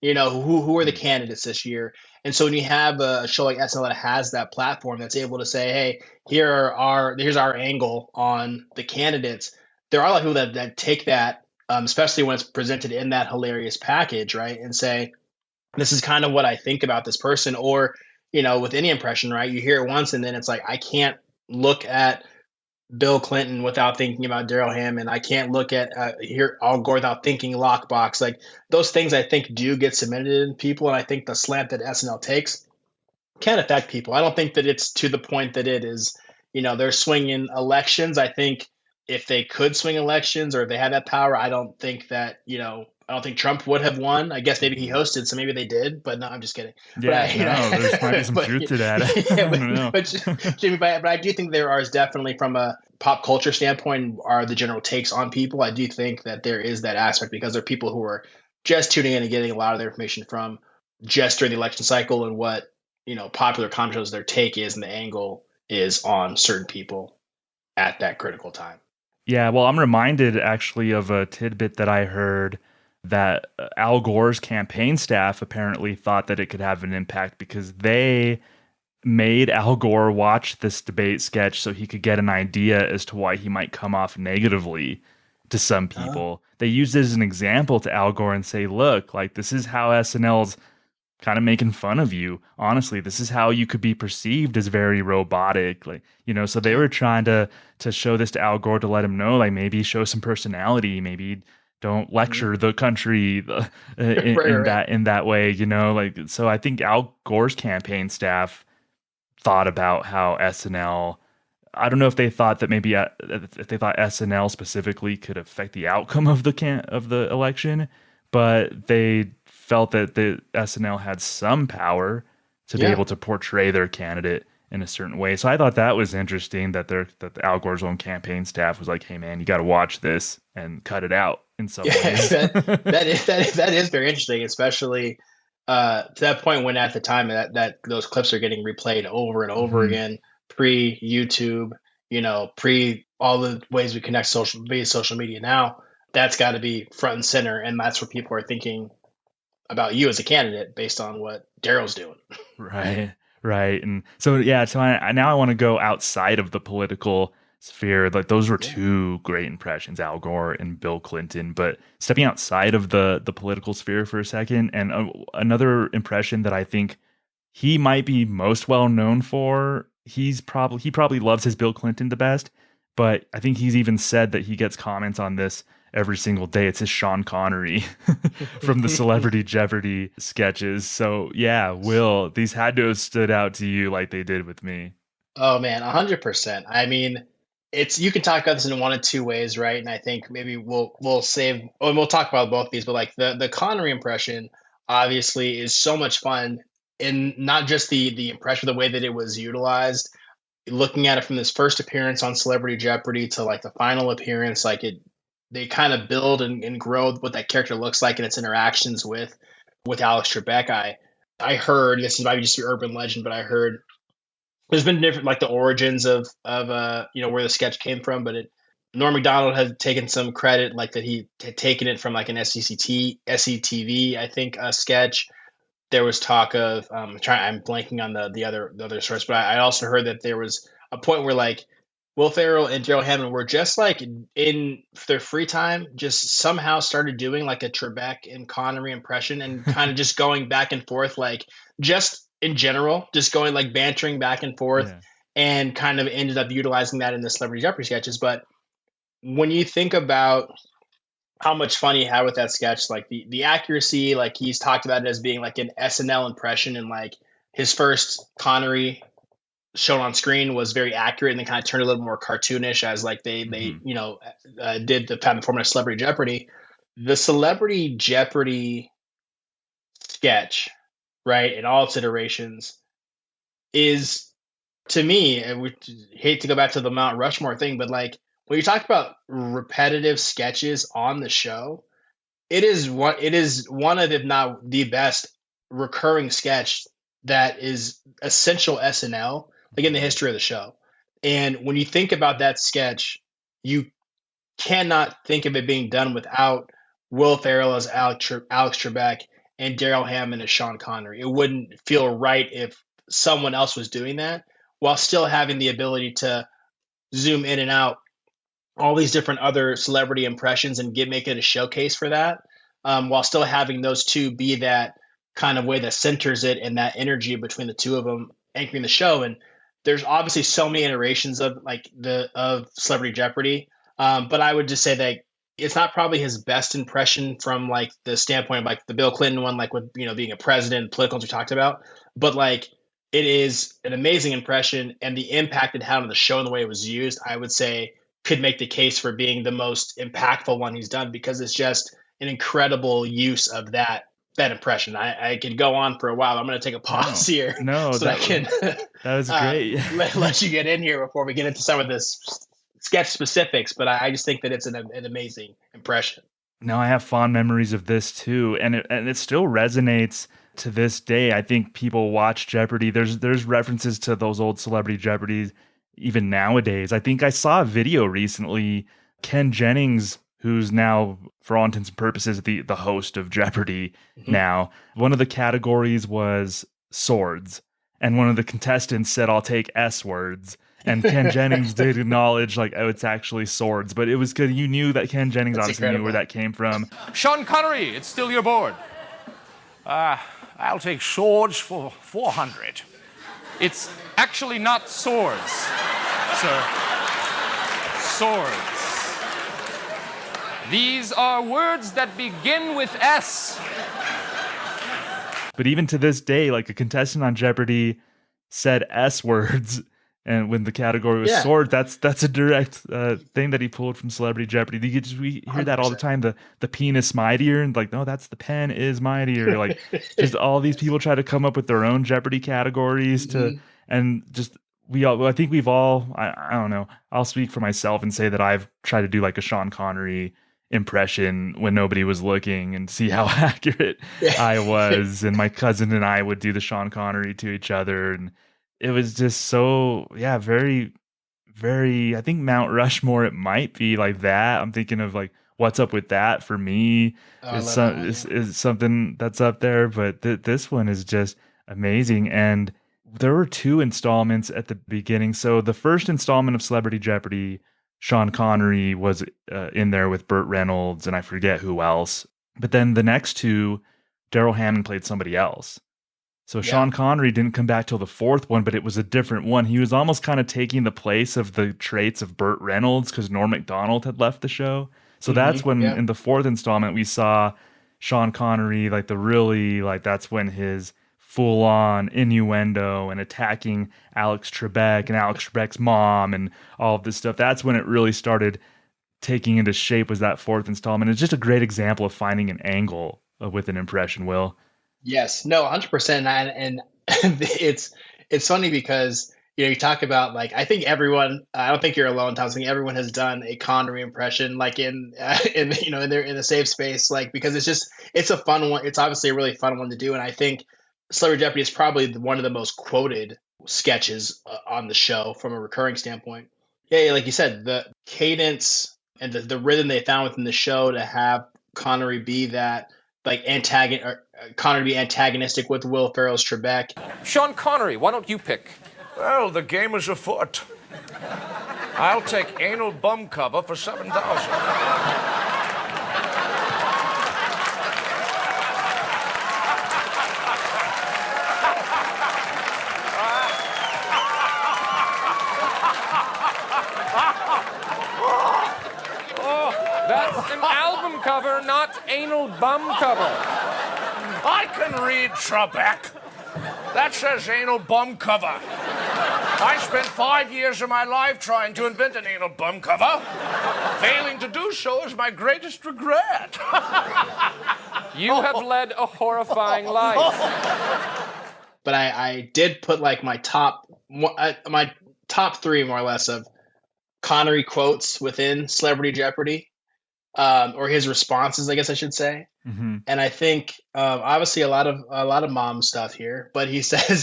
Who are the candidates this year? And so when you have a show like SNL that has that platform that's able to say, hey, here's our angle on the candidates, there are a lot of people that take that, especially when it's presented in that hilarious package, right? And say, this is kind of what I think about this person. Or, with any impression, right? You hear it once and then it's like, I can't look at Bill Clinton without thinking about Darrell Hammond. I can't look at Al Gore without thinking lockbox. Like, those things I think do get cemented in people, and I think the slant that SNL takes can affect people. I don't think that it's to the point that it is, they're swinging elections. I think if they could swing elections, or if they had that power, I don't think Trump would have won. I guess maybe he hosted, so maybe they did, but no, I'm just kidding.
Yeah, there's might be some truth to that. I don't know.
But Jimmy, but I do think there is definitely, from a pop culture standpoint, are the general takes on people. I do think that there is that aspect, because there are people who are just tuning in and getting a lot of their information from just during the election cycle, and what popular comedy shows, their take is and the angle is on certain people at that critical time.
Yeah, well, I'm reminded actually of a tidbit that I heard that Al Gore's campaign staff apparently thought that it could have an impact because they made Al Gore watch this debate sketch so he could get an idea as to why he might come off negatively to some people. They used it as an example to Al Gore and say, look, like this is how SNL's kind of making fun of you. Honestly, this is how you could be perceived as very robotic. Like, so they were trying to show this to Al Gore to let him know, like maybe show some personality, maybe don't lecture the country in that way, like, so I think Al Gore's campaign staff thought about how SNL, I don't know if they thought that maybe if they thought SNL specifically could affect the outcome of the election, but they felt that the SNL had some power to be able to portray their candidate in a certain way. So I thought that was interesting that Al Gore's own campaign staff was like, hey man, you got to watch this and cut it out in some ways.
that is very interesting, especially to that point when at the time that those clips are getting replayed over and over again, pre YouTube, pre all the ways we connect social media now. That's got to be front and center, and that's what people are thinking about you as a candidate based on what Darrell's doing.
Right. And so now I want to go outside of the political sphere. Like those were two great impressions, Al Gore and Bill Clinton, but stepping outside of the political sphere for a second, and another impression that I think he might be most well known for, he probably loves his Bill Clinton the best, but I think he's even said that he gets comments on this every single day. It's his Sean Connery from the Celebrity Jeopardy sketches. So yeah, Will, these had to have stood out to you like they did with me.
Oh man, 100%. I mean, you can talk about this in one of two ways, right? And I think maybe we'll talk about both of these, but like the Connery impression obviously is so much fun, in not just the impression, the way that it was utilized. Looking at it from this first appearance on Celebrity Jeopardy to like the final appearance, they kind of build and grow what that character looks like and its interactions with Alex Trebek. I heard, this is maybe just your urban legend, but I heard there's been different, like the origins of where the sketch came from, but Norm Macdonald had taken some credit, like that he had taken it from like an SCTV, I think, sketch. There was talk of I'm blanking on the other source, but I also heard that there was a point where like Will Ferrell and Darrell Hammond were just like in their free time, just somehow started doing like a Trebek and Connery impression and kind of just going back and forth, like just in general, just going like bantering back and forth, and kind of ended up utilizing that in the Celebrity Jeopardy sketches. But when you think about how much fun he had with that sketch, like the accuracy, like he's talked about it as being like an SNL impression, and like his first Connery shown on screen was very accurate, and then kind of turned a little more cartoonish as like they did the time format of Celebrity Jeopardy. The Celebrity Jeopardy sketch, right, in all its iterations, is, to me, and we hate to go back to the Mount Rushmore thing, but like when you talk about repetitive sketches on the show, it is one of, if not the best recurring sketch that is essential SNL, like in the history of the show. And when you think about that sketch, you cannot think of it being done without Will Ferrell as Alex Trebek and Darrell Hammond as Sean Connery. It wouldn't feel right if someone else was doing that, while still having the ability to zoom in and out all these different other celebrity impressions and make it a showcase for that, while still having those two be that kind of way that centers it and that energy between the two of them anchoring the show. And there's obviously so many iterations of Celebrity Jeopardy, but I would just say that it's not probably his best impression from like the standpoint of like the Bill Clinton one, like with being a president, politicals we talked about, but like it is an amazing impression, and the impact it had on the show and the way it was used, I would say, could make the case for being the most impactful one he's done, because it's just an incredible use of that impression. I could go on for a while. I'm going to take a pause here.
No,
so
that was great.
let you get in here before we get into some of this sketch specifics. But I just think that it's an amazing impression.
No, I have fond memories of this too, and it still resonates to this day, I think people watch Jeopardy. There's references to those old Celebrity Jeopardies even nowadays. I think I saw a video recently. Ken Jennings, who's now, for all intents and purposes, the host of Jeopardy now, one of the categories was swords. And one of the contestants said, "I'll take S words." And Ken Jennings did acknowledge, like, oh, it's actually swords. But it was good. You knew that Ken Jennings obviously knew where that came from.
Sean Connery, it's still your board. I'll take swords for 400. It's actually not swords, sir. Swords. These are words that begin with S.
But even to this day, like, a contestant on Jeopardy said S words, and when the category was sword, that's a direct thing that he pulled from Celebrity Jeopardy. We hear that all the time. The pen is mightier, and like, no, that's the pen is mightier. Like, just all these people try to come up with their own Jeopardy categories and just I think we've all, I don't know. I'll speak for myself and say that I've tried to do like a Sean Connery impression when nobody was looking and see how accurate I was. And my cousin and I would do the Sean Connery to each other. And it was just so, very, very, I think Mount Rushmore, it might be like that. I'm thinking of like, What's Up With That for me is something that's up there. But this one is just amazing. And there were 2 installments at the beginning. So the first installment of Celebrity Jeopardy, Sean Connery was in there with Burt Reynolds, and I forget who else. But then the next 2, Darrell Hammond played somebody else. So Sean Connery didn't come back till the 4th one, but it was a different one. He was almost kind of taking the place of the traits of Burt Reynolds because Norm Macdonald had left the show. So that's when in the 4th installment we saw Sean Connery, like that's when his full-on innuendo and attacking Alex Trebek and Alex Trebek's mom and all of this stuff. That's when it really started taking into shape, was that 4th installment. It's just a great example of finding an angle with an impression, Will.
Yes, no, 100%. And it's funny because, you talk about, like, I think everyone, I don't think you're alone, Thomas. I think everyone has done a Connery impression, like in a safe space, like, because it's a fun one. It's obviously a really fun one to do. And I think Celebrity Jeopardy is probably one of the most quoted sketches on the show from a recurring standpoint. Yeah, like you said, the cadence and the rhythm they found within the show to have Connery be that, like, Connery be antagonistic with Will Ferrell's Trebek.
Sean Connery, why don't you pick?
Well, the game is afoot. I'll take anal bum cover for 7,000.
That's an album cover, not anal bum cover.
I can read Trebek. That says anal bum cover. I spent 5 years of my life trying to invent an anal bum cover. Failing to do so is my greatest regret.
You have led a horrifying life.
But I did put, like, my top 3, more or less, of Connery quotes within Celebrity Jeopardy. Or his responses, I guess I should say. Mm-hmm. And I think obviously a lot of mom stuff here, but he says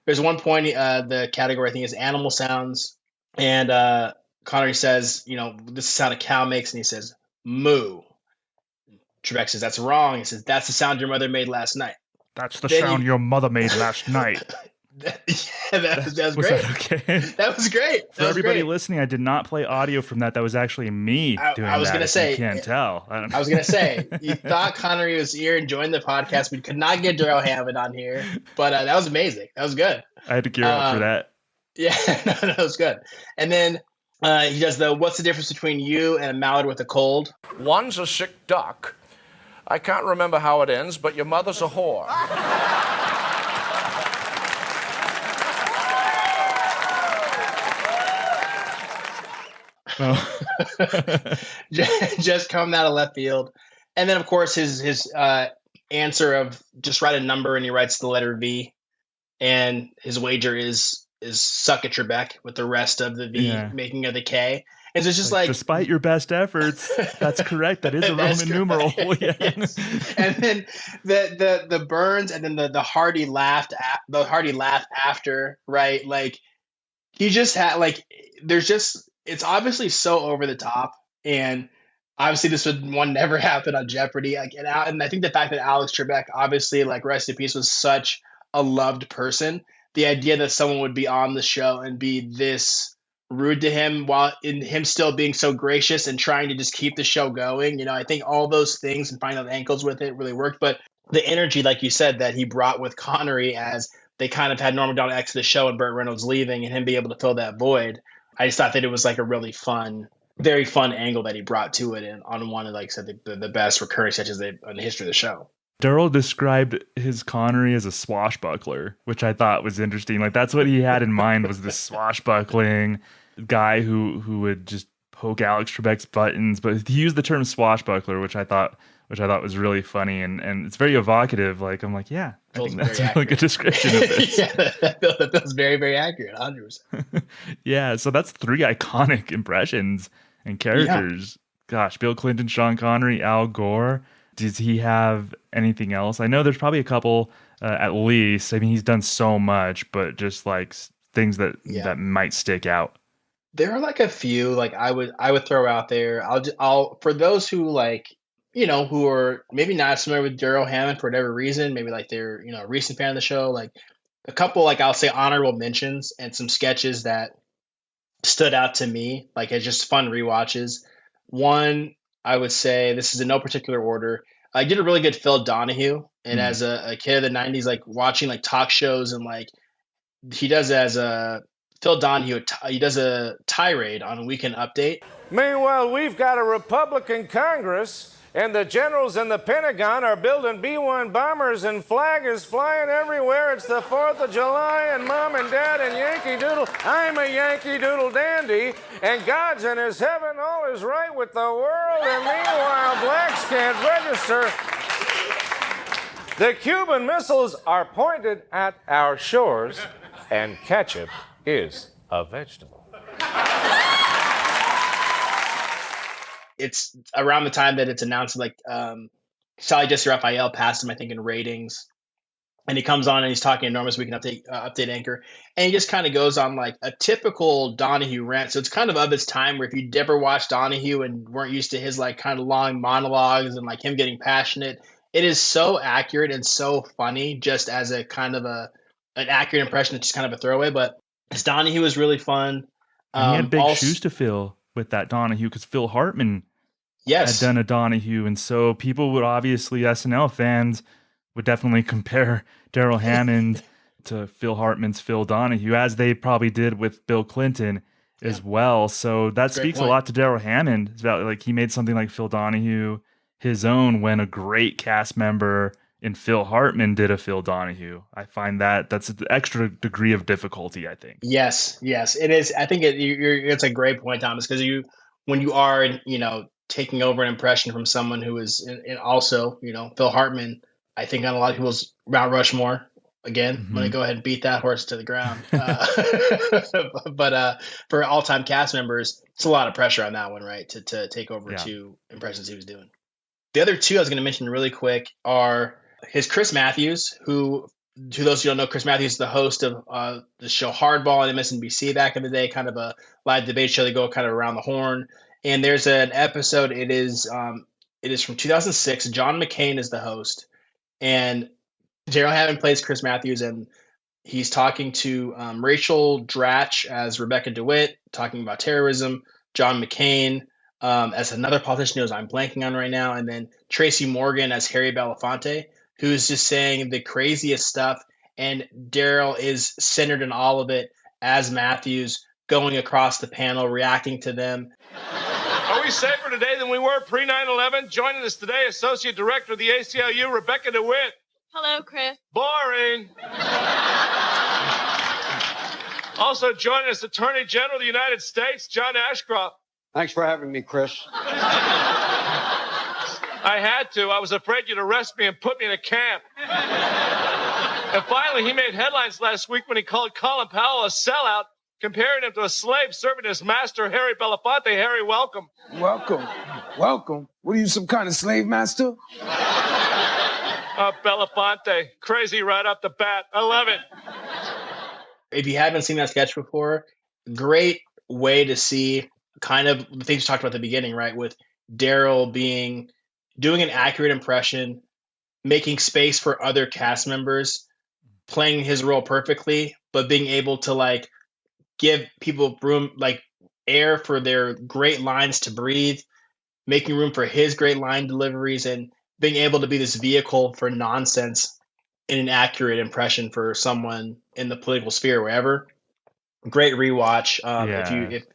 there's one point the category I think is animal sounds, and Connery says, this is the sound a cow makes, and he says moo. Trebek says that's wrong. He says that's the sound your mother made last night.
That's the sound your mother made last night.
That was great.
That okay?
That was great.
For everybody listening, I did not play audio from that. That was actually me doing that.
I was going to say,
you can't tell.
I was going to say, you thought Connery was here and joined the podcast. We could not get Darrell Hammond on here, but that was amazing. That was good.
I had to gear up for that.
Yeah, no, it was good. And then he does what's the difference between you and a mallard with a cold?
One's a sick duck. I can't remember how it ends, but your mother's a whore.
Just coming out of left field. And then, of course, his answer of just write a number, and he writes the letter V, and his wager is suck at Trebek with the rest of the V making of the K. And so it's just like
despite your best efforts, that's correct. That is a Roman numeral. Yeah.
Yes. And then the burns, and then the hearty laugh after, right? Like he just had like it's obviously so over the top, and obviously this would never happen on Jeopardy. Like and I think the fact that Alex Trebek, obviously, like rest in peace, was such a loved person. The idea that someone would be on the show and be this rude to him while in him still being so gracious and trying to just keep the show going. I think all those things and finding out the ankles with it really worked. But the energy, like you said, that he brought with Connery as they kind of had Norm Macdonald exit the show and Burt Reynolds leaving and him be able to fill that void. I just thought that it was like a really fun, very fun angle that he brought to it, and on one of, like I said, the best recurring sketches in the history of the show.
Darrell described his Connery as a swashbuckler, which I thought was interesting. Like that's what he had in mind, was this swashbuckling guy who would just poke Alex Trebek's buttons. But he used the term swashbuckler, which I thought was really funny, and it's very evocative. Like I'm like, yeah, I think that's a really good description of this.
Yeah, that feels very, very accurate, 100%.
Yeah, so that's 3 iconic impressions and characters. Yeah. Gosh, Bill Clinton, Sean Connery, Al Gore. Does he have anything else? I know there's probably a couple at least. I mean, he's done so much, but just like things that might stick out.
There are like a few like I would throw out there. I'll for those who like, who are maybe not familiar with Darrell Hammond for whatever reason, maybe like they're, a recent fan of the show, like a couple, like I'll say honorable mentions and some sketches that stood out to me, like as just fun rewatches. One, I would say, this is in no particular order, I did a really good Phil Donahue. And as a kid of the 90s, like watching like talk shows and like he does as a Phil Donahue, he does a tirade on Weekend Update.
Meanwhile, we've got a Republican Congress, and the generals in the Pentagon are building B-1 bombers, and flag is flying everywhere. It's the 4th of July, and Mom and Dad and Yankee Doodle. I'm a Yankee Doodle dandy, and God's in his heaven, all is right with the world, and meanwhile, blacks can't register. The Cuban missiles are pointed at our shores, and ketchup is a vegetable.
It's around the time that it's announced, like Sally Jesse Raphael passed him, I think, in ratings. And he comes on and he's talking enormous Weekend Update anchor. And he just kind of goes on like a typical Donahue rant. So it's kind of its time, where if you'd ever watched Donahue and weren't used to his like kind of long monologues and like him getting passionate, it is so accurate and so funny, just as a kind of an accurate impression. It's just kind of a throwaway. But his Donahue was really fun.
And he had big shoes to fill with that Donahue, because Phil Hartman had done a Donahue, and so people would obviously, SNL fans would definitely compare Darrell Hammond to Phil Hartman's Phil Donahue, as they probably did with Bill Clinton as well. So that speaks a lot to Darrell Hammond. It's about like he made something like Phil Donahue his own, when a great cast member in Phil Hartman did a Phil Donahue. I find that's an extra degree of difficulty, I think.
Yes, it is. I think it's a great point, Thomas, because when you are, taking over an impression from someone who is also, Phil Hartman, I think on a lot of people's Mount Rushmore, again, when they go ahead and beat that horse to the ground. But for all-time cast members, it's a lot of pressure on that one, right, to take over 2 impressions he was doing. The other 2 I was going to mention really quick are his Chris Matthews, who, to those who don't know, Chris Matthews is the host of the show Hardball on MSNBC back in the day, kind of a live debate show. They go kind of around the horn. And there's an episode, it is from 2006. John McCain is the host. And Darrell Hammond plays Chris Matthews, and he's talking to Rachel Dratch as Rebecca DeWitt, talking about terrorism. John McCain as another politician who I'm blanking on right now. And then Tracy Morgan as Harry Belafonte, who's just saying the craziest stuff. And Darrell is centered in all of it as Matthews, going across the panel, reacting to them.
Are we safer today than we were pre-9/11? Joining us today, Associate Director of the ACLU, Rebecca DeWitt.
Hello, Chris.
Boring. Also joining us, Attorney General of the United States, John Ashcroft.
Thanks for having me, Chris.
I had to. I was afraid you'd arrest me and put me in a camp. And finally, he made headlines last week when he called Colin Powell a sellout
comparing him to a slave serving his master, Harry Belafonte. Harry, welcome.
Welcome. What are you, some kind of slave master?
Belafonte. Crazy right off the bat. I love it.
If you haven't seen that sketch before, great way to see kind of the things you talked about at the beginning, right? With Darryl doing an accurate impression, making space for other cast members, playing his role perfectly, but being able to like give people room, like air for their great lines to breathe, making room for his great line deliveries, and being able to be this vehicle for nonsense in an accurate impression for someone in the political sphere, wherever. Great rewatch.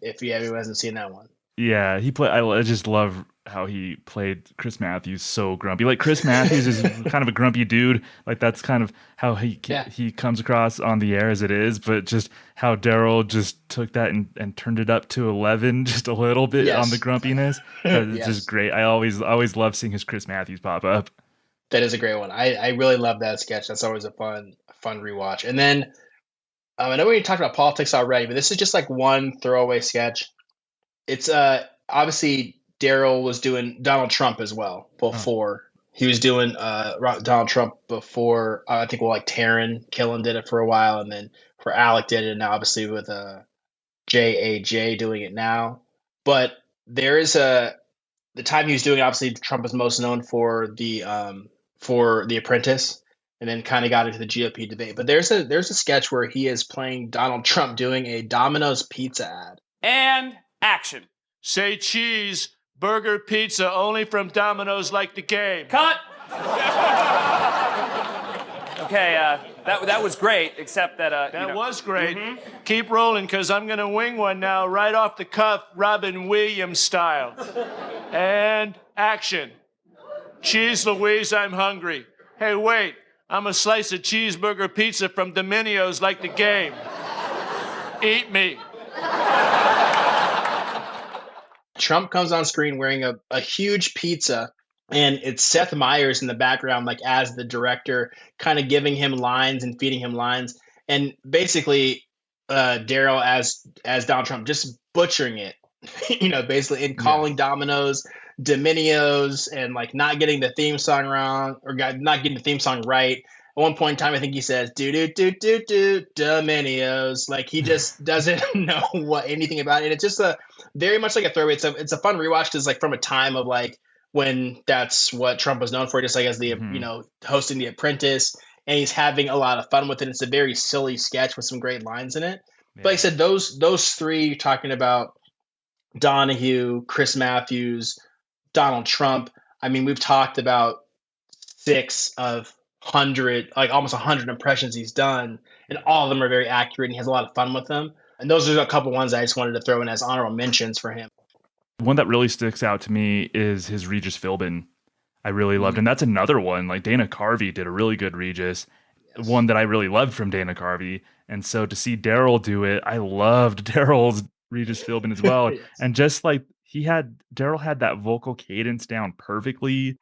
If anyone hasn't seen that one.
Yeah, I just love how he played Chris Matthews so grumpy. Like Chris Matthews is kind of a grumpy dude. Like that's kind of how he comes across on the air as it is. But just how Darryl just took that and turned it up to 11 just a little bit on the grumpiness. It's just great. I always love seeing his Chris Matthews pop up.
That is a great one. I really love that sketch. That's always a fun rewatch. And then I know we talked about politics already, but this is just like one throwaway sketch. It's obviously Darryl was doing Donald Trump as well before. He was doing Donald Trump before. I think like Taryn Killen did it for a while, and then for Alec did it, and now obviously with JAJ doing it now. But there is the time he was doing it, obviously Trump is most known for the Apprentice, and then kind of got into the GOP debate. But there's a sketch where he is playing Donald Trump doing a Domino's pizza ad.
And action. Say cheese, burger, pizza, only from Domino's like the game.
Cut! Okay, that was great, except that...
That was great. Mm-hmm. Keep rolling, because I'm going to wing one now, right off the cuff, Robin Williams style. And action. Cheese Louise, I'm hungry. Hey, wait, I'm a slice of cheeseburger pizza from Domino's like the game. Eat me.
Trump comes on screen wearing a huge pizza, and it's Seth Meyers in the background, like as the director, kind of giving him lines and feeding him lines. And basically, Darryl as Donald Trump just butchering it, basically, and calling Domino's Dominios, and like not getting the theme song wrong, or not getting the theme song right. At one point in time, I think he says do Dominios. Like he just doesn't know anything about it. It's just very much like a throwaway. It's a fun rewatch because like from a time of like when that's what Trump was known for, just like as the hosting The Apprentice, and he's having a lot of fun with it. It's a very silly sketch with some great lines in it. Yeah. But like I said, those three you're talking about, Donahue, Chris Matthews, Donald Trump. I mean, we've talked about 6 of 100, like almost 100 impressions he's done, and all of them are very accurate, and he has a lot of fun with them. And those are a couple ones I just wanted to throw in as honorable mentions for him.
One that really sticks out to me is his Regis Philbin. I really loved, and that's another one. Like Dana Carvey did a really good Regis, one that I really loved from Dana Carvey. And so to see Darryl do it, I loved Darryl's Regis Philbin as well. Yes. And just like Darryl had that vocal cadence down perfectly.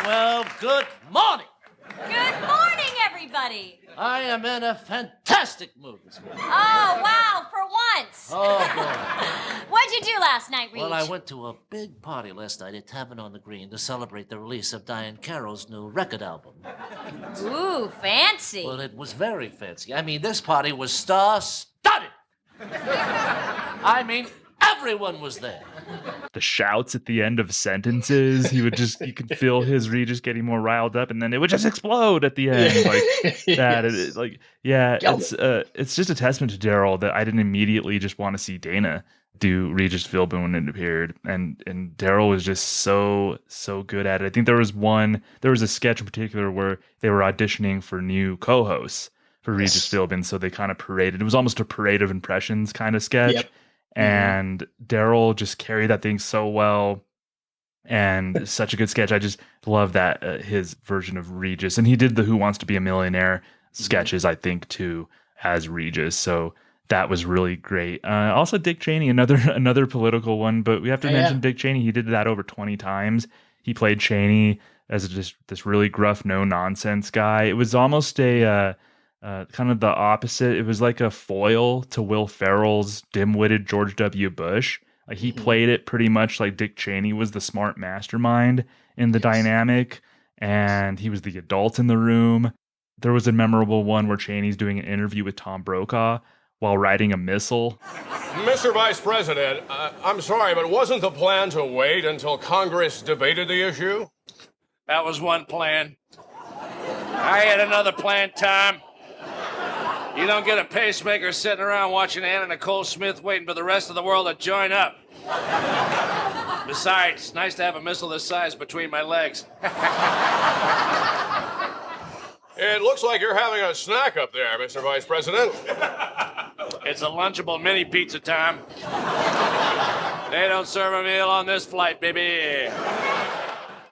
Well, good morning.
Good morning, everybody.
I am in a fantastic mood this morning.
Oh, wow, for once.
Oh, boy.
What'd you do last night, Reach?
Well, I went to a big party last night at Tavern on the Green to celebrate the release of Diane Carroll's new record album.
Ooh, fancy.
Well, it was very fancy. I mean, this party was star-studded. I mean, everyone was there.
The shouts at the end of sentences, you could feel his Regis getting more riled up, and then it would just explode at the end. Like that. Yes. It's just a testament to Darryl that I didn't immediately just want to see Dana do Regis Philbin when it appeared. And Darryl was just so good at it. I think there was a sketch in particular where they were auditioning for new co-hosts for Regis Philbin, so they kind of paraded. It was almost a parade of impressions kind of sketch. Yep. And Darryl just carried that thing so well, and such a good sketch. I just love that his version of Regis, and he did the Who Wants to Be a Millionaire sketches, I think, too, as Regis. So that was really great. Also, Dick Cheney, another political one, but we have to mention Dick Cheney. He did that over 20 times. He played Cheney as just this really gruff, no nonsense guy. It was almost kind of the opposite. It was like a foil to Will Ferrell's dim-witted George W. Bush. Like he played it pretty much like Dick Cheney was the smart mastermind in the dynamic, and he was the adult in the room. There was a memorable one where Cheney's doing an interview with Tom Brokaw while riding a missile.
Mr. Vice President, I'm sorry, but wasn't the plan to wait until Congress debated the issue?
That was one plan. I had another plan, Tom. You don't get a pacemaker sitting around watching Anna Nicole Smith waiting for the rest of the world to join up. Besides, it's nice to have a missile this size between my legs.
It looks like you're having a snack up there, Mr. Vice President.
It's a Lunchable mini pizza, Tom. They don't serve a meal on this flight, baby.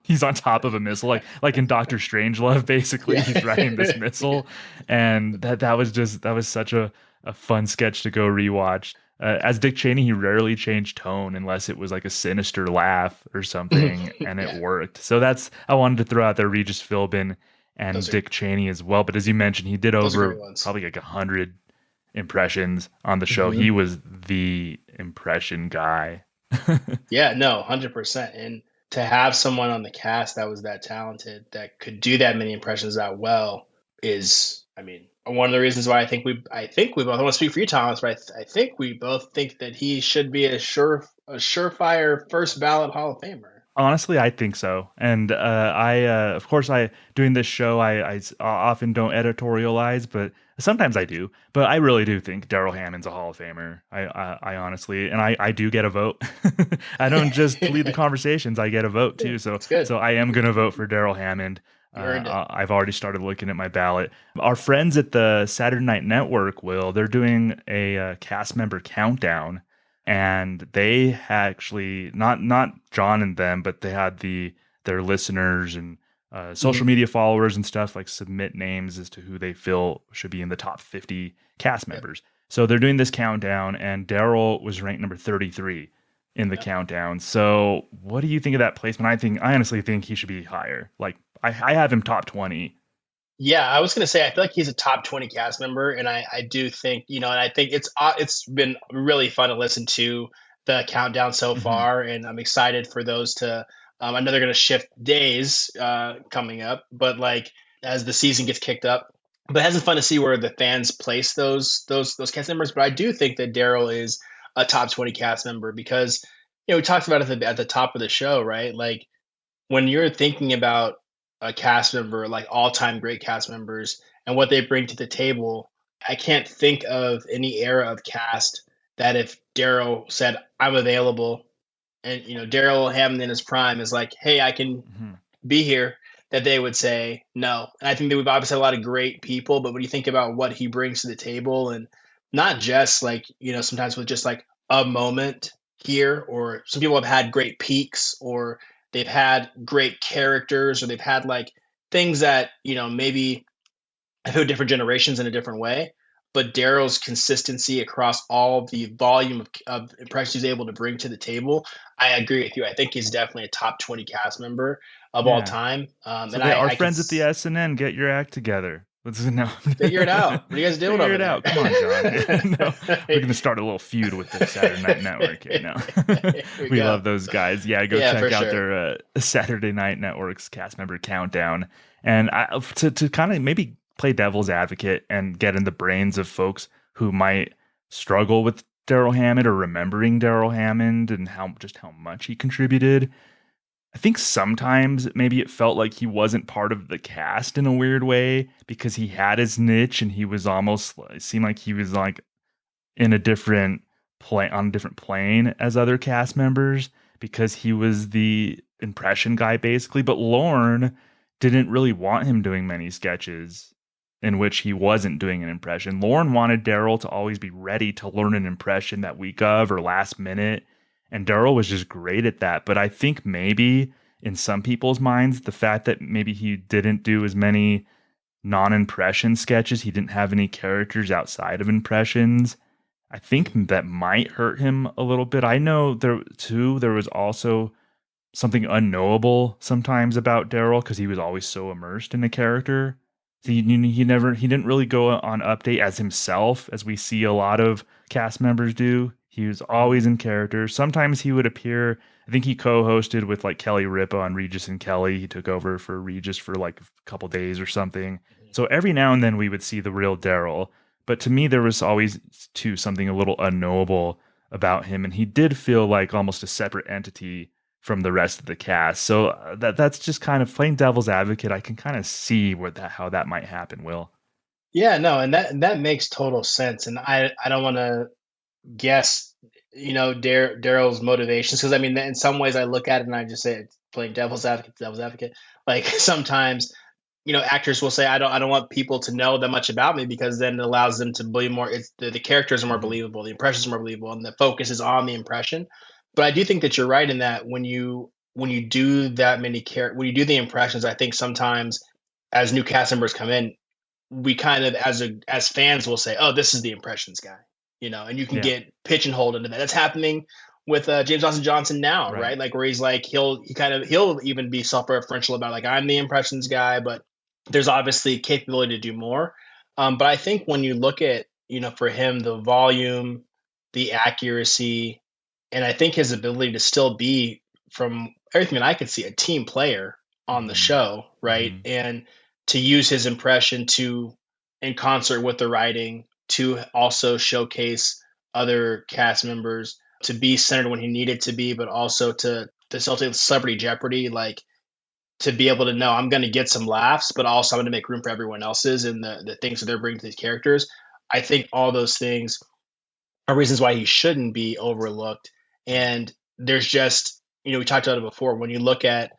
He's on top of a missile, like in Doctor Strangelove, basically. He's riding this missile. And that was such a fun sketch to go rewatch. As Dick Cheney, he rarely changed tone unless it was like a sinister laugh or something, and it worked. So I wanted to throw out there Regis Philbin and Dick Cheney as well. But as you mentioned, he did over probably like 100 impressions on the show. He was the impression guy.
Yeah, no, 100%. And to have someone on the cast that was that talented, that could do that many impressions that well is, I mean, one of the reasons why I think we both, I want to speak for you, Thomas, but I think we both think that he should be a surefire first ballot Hall of Famer.
Honestly, I think so. And of course, doing this show, I often don't editorialize, but sometimes I do. But I really do think Darrell Hammond's a Hall of Famer. I honestly, and I do get a vote. I don't just lead the conversations; I get a vote too. So I am going to vote for Darrell Hammond. I've already started looking at my ballot. Our friends at the Saturday Night Network, they're doing a cast member countdown. And they actually, not John and them, but they had their listeners and social media followers and stuff like submit names as to who they feel should be in the top 50 cast members. So they're doing this countdown, and Darryl was ranked number 33 in the countdown. So what do you think of that placement? I honestly think he should be higher. Like I have him top 20.
Yeah, I was going to say, I feel like he's a top 20 cast member. And I do think, and I think it's been really fun to listen to the countdown so far. And I'm excited for those to, I know they're going to shift days coming up, but like as the season gets kicked up, but it's fun to see where the fans place those cast members. But I do think that Darryl is a top 20 cast member because, we talked about it at the top of the show, right? Like when you're thinking about a cast member, like all-time great cast members and what they bring to the table, I can't think of any era of cast that if Darryl said, I'm available, and, Darrell Hammond in his prime is like, hey, I can be here, that they would say no. And I think that we've obviously had a lot of great people, but when you think about what he brings to the table and not just like, sometimes with just like a moment here, or some people have had great peaks, or they've had great characters, or they've had like things that, maybe have had different generations in a different way. But Darryl's consistency across all the volume of impressions he's able to bring to the table, I agree with you. I think he's definitely a top 20 cast member of all time.
Our friends at the SNN, get your act together. Let's
figure it out. What are you guys doing?
Figure it out. Come on, John. No, we're going to start a little feud with the Saturday Night Network here now. We love those guys. Yeah, go check out their Saturday Night Network's cast member countdown. And to kind of maybe play devil's advocate and get in the brains of folks who might struggle with Darrell Hammond or remembering Darrell Hammond and how much he contributed. I think sometimes maybe it felt like he wasn't part of the cast in a weird way because he had his niche and he was it seemed like he was like in a different on a different plane as other cast members because he was the impression guy basically. But Lorne didn't really want him doing many sketches in which he wasn't doing an impression. Lorne wanted Darryl to always be ready to learn an impression that week of or last minute. And Darryl was just great at that. But I think maybe in some people's minds, the fact that maybe he didn't do as many non-impression sketches, he didn't have any characters outside of impressions, I think that might hurt him a little bit. I know there was also something unknowable sometimes about Darryl because he was always so immersed in a character. So he didn't really go on Update as himself, as we see a lot of cast members do. He was always in character. Sometimes he would appear. I think he co-hosted with like Kelly Ripa on Regis and Kelly. He took over for Regis for like a couple days or something. So every now and then we would see the real Darryl. But to me, there was always too something a little unknowable about him, and he did feel like almost a separate entity from the rest of the cast. So that's just kind of playing devil's advocate. I can kind of see how that might happen, Will.
Yeah, no, and that makes total sense. And I don't want to guess, Daryl's motivations, because I mean, in some ways, I look at it and I just say, it's playing devil's advocate. Like sometimes, actors will say, I don't want people to know that much about me, because then it allows them to be more. It's the characters are more believable, the impressions are more believable, and the focus is on the impression. But I do think that you're right in that when you do that many when you do the impressions, I think sometimes as new cast members come in, we kind of as fans will say, oh, this is the impressions guy, and you can get pigeonholed into that. That's happening with James Austin Johnson now, right? Like where he's like he'll even be self-referential about like, I'm the impressions guy, but there's obviously capability to do more. But I think when you look at for him, the volume, the accuracy, and I think his ability to still be, from everything that I could see, a team player on the show, right? And to use his impression in concert with the writing, to also showcase other cast members, to be centered when he needed to be, but also to facilitate Celebrity Jeopardy, like to be able to know I'm going to get some laughs, but also I'm going to make room for everyone else's and the things that they're bringing to these characters. I think all those things are reasons why he shouldn't be overlooked. And there's just, we talked about it before, when you look at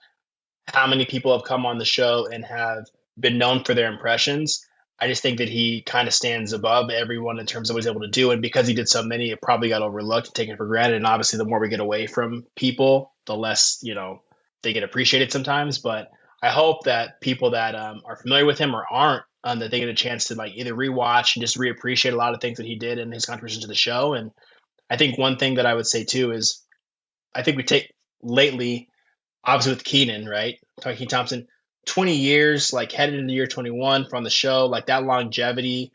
how many people have come on the show and have been known for their impressions, I just think that he kind of stands above everyone in terms of what he's able to do. And because he did so many, it probably got overlooked and taken for granted. And obviously, the more we get away from people, the less, they get appreciated sometimes. But I hope that people that are familiar with him or aren't, that they get a chance to like either rewatch and just reappreciate a lot of things that he did and his contribution to the show. And I think one thing that I would say too is, I think we take lately, obviously with Keenan, right? Kenan Thompson, 20 years, like headed into year 21 from the show, like that longevity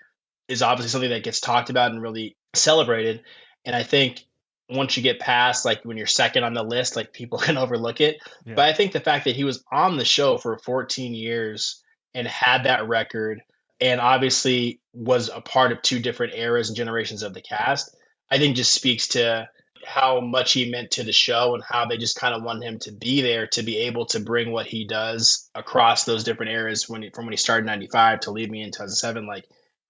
is obviously something that gets talked about and really celebrated. And I think once you get past, like when you're second on the list, like people can overlook it. Yeah. But I think the fact that he was on the show for 14 years and had that record, and obviously was a part of two different eras and generations of the cast, I think just speaks to how much he meant to the show and how they just kind of wanted him to be there to be able to bring what he does across those different eras from when he started in 95 to Leave Me in 2007. Like,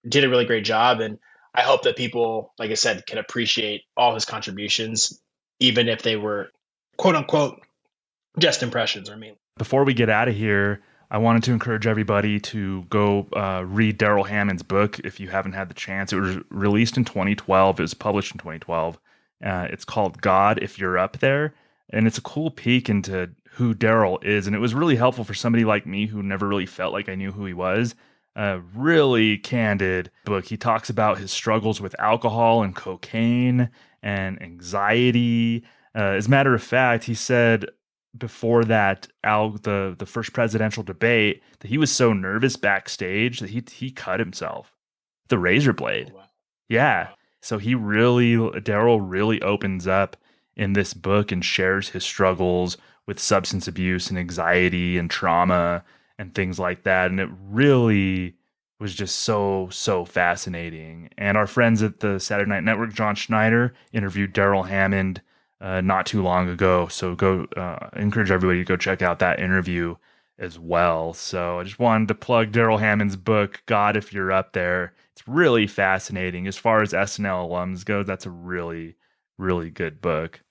did a really great job. And I hope that people, like I said, can appreciate all his contributions, even if they were quote unquote just impressions.
Before we get out of here, I wanted to encourage everybody to go read Darrell Hammond's book if you haven't had the chance. It was released in 2012. It was published in 2012. It's called God, If You're Up There. And it's a cool peek into who Darryl is. And it was really helpful for somebody like me who never really felt like I knew who he was. Really candid book. He talks about his struggles with alcohol and cocaine and anxiety. As a matter of fact, he said before that the first presidential debate that he was so nervous backstage that he cut himself with the razor blade. Oh, wow. Yeah. So Darryl really opens up in this book and shares his struggles with substance abuse and anxiety and trauma and things like that. And it really was just so fascinating. And our friends at the Saturday Night Network, John Schneider, interviewed Darrell Hammond not too long ago. So go encourage everybody to go check out that interview as well. So I just wanted to plug Darrell Hammond's book, God, If You're Up There. It's really fascinating. As far as SNL alums go, that's a really, really good book.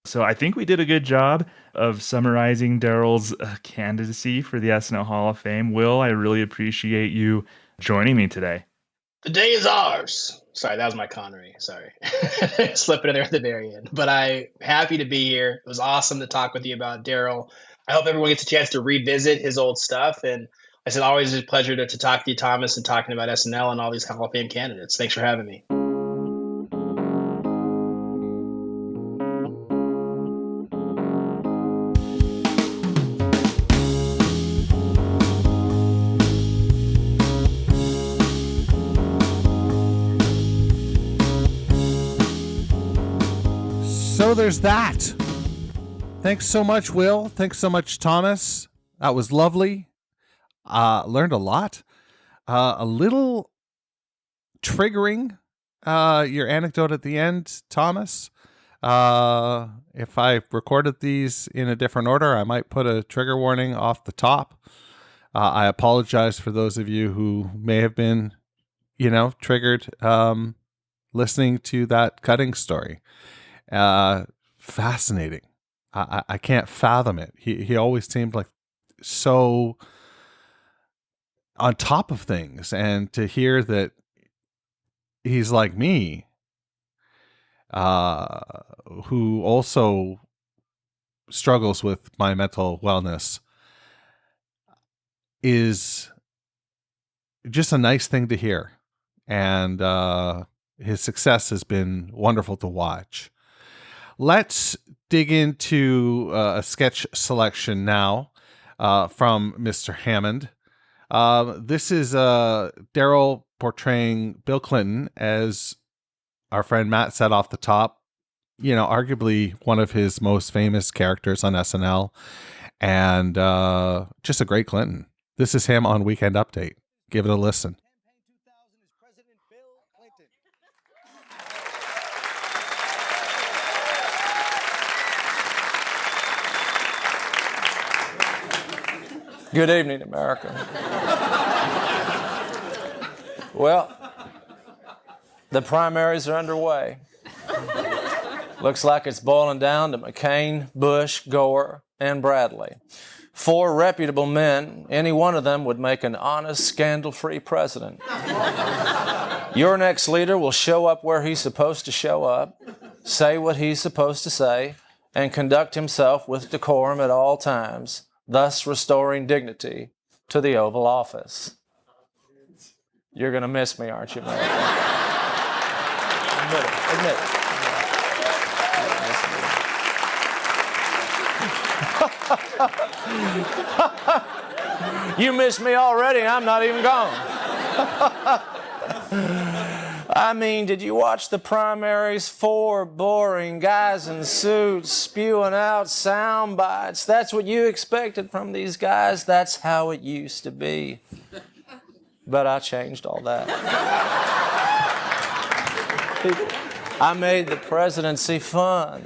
So I think we did a good job of summarizing Darrell's candidacy for the SNL Hall of Fame. Will, I really appreciate you joining me today.
The day is ours. Sorry, that was my Connery. Sorry. Slipping in there at the very end. But I'm happy to be here. It was awesome to talk with you about Darryl. I hope everyone gets a chance to revisit his old stuff. And I said, always a pleasure to talk to you, Thomas, and talking about SNL and all these Hall of Fame candidates. Thanks for having me.
So there's that. Thanks so much, Will. Thanks so much, Thomas. That was lovely. Learned a lot. A little triggering, your anecdote at the end, Thomas. If I recorded these in a different order, I might put a trigger warning off the top. I apologize for those of you who may have been, triggered listening to that cutting story. Fascinating. I can't fathom it. He always seemed like so on top of things, and to hear that he's like me, who also struggles with my mental wellness, is just a nice thing to hear. And his success has been wonderful to watch. Let's dig into a sketch selection now from Mr. Hammond. This is Darrell portraying Bill Clinton, as our friend Matt said off the top, arguably one of his most famous characters on SNL, and just a great Clinton. This is him on Weekend Update. Give it a listen.
Good evening, America. Well, the primaries are underway. Looks like it's boiling down to McCain, Bush, Gore, and Bradley. 4 reputable men. Any one of them would make an honest, scandal-free president. Your next leader will show up where he's supposed to show up, say what he's supposed to say, and conduct himself with decorum at all times, thus restoring dignity to the Oval Office. You're going to miss me, aren't you, man? Admit it. You miss me already, I'm not even gone. I mean, did you watch the primaries? 4 boring guys in suits spewing out sound bites. That's what you expected from these guys. That's how it used to be. But I changed all that. I made the presidency fun.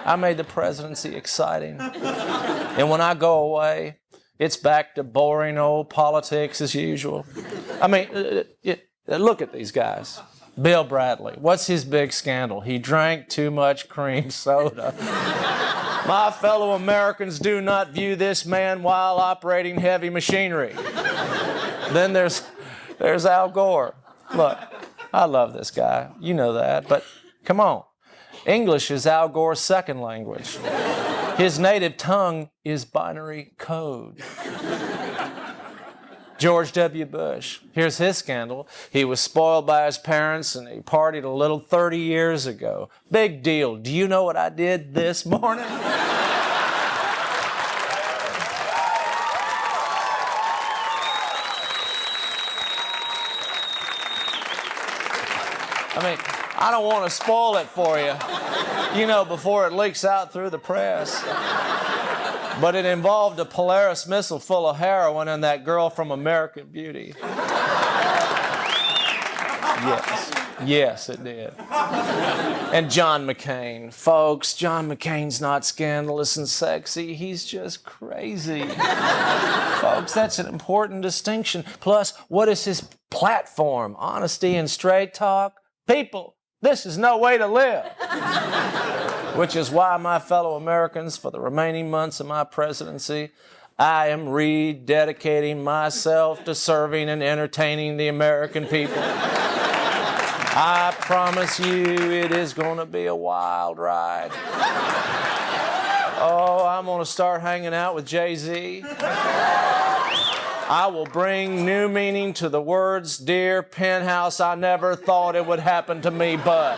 I made the presidency exciting. And when I go away, it's back to boring old politics as usual. I mean, look at these guys. Bill Bradley, what's his big scandal? He drank too much cream soda. My fellow Americans do not view this man while operating heavy machinery. Then there's Al Gore. Look, I love this guy. You know that, but come on. English is Al Gore's second language. His native tongue is binary code. George W. Bush, here's his scandal. He was spoiled by his parents and he partied a little 30 years ago. Big deal. Do you know what I did this morning? I mean, I don't want to spoil it for you, before it leaks out through the press. But it involved a Polaris missile full of heroin and that girl from American Beauty. Yes, it did. And John McCain. Folks, John McCain's not scandalous and sexy. He's just crazy. Folks, that's an important distinction. Plus, what is his platform? Honesty and straight talk? People, this is no way to live. Which is why, my fellow Americans, for the remaining months of my presidency, I am rededicating myself to serving and entertaining the American people. I promise you it is going to be a wild ride. Oh, I'm going to start hanging out with Jay-Z. I will bring new meaning to the words, dear penthouse, I never thought it would happen to me, but.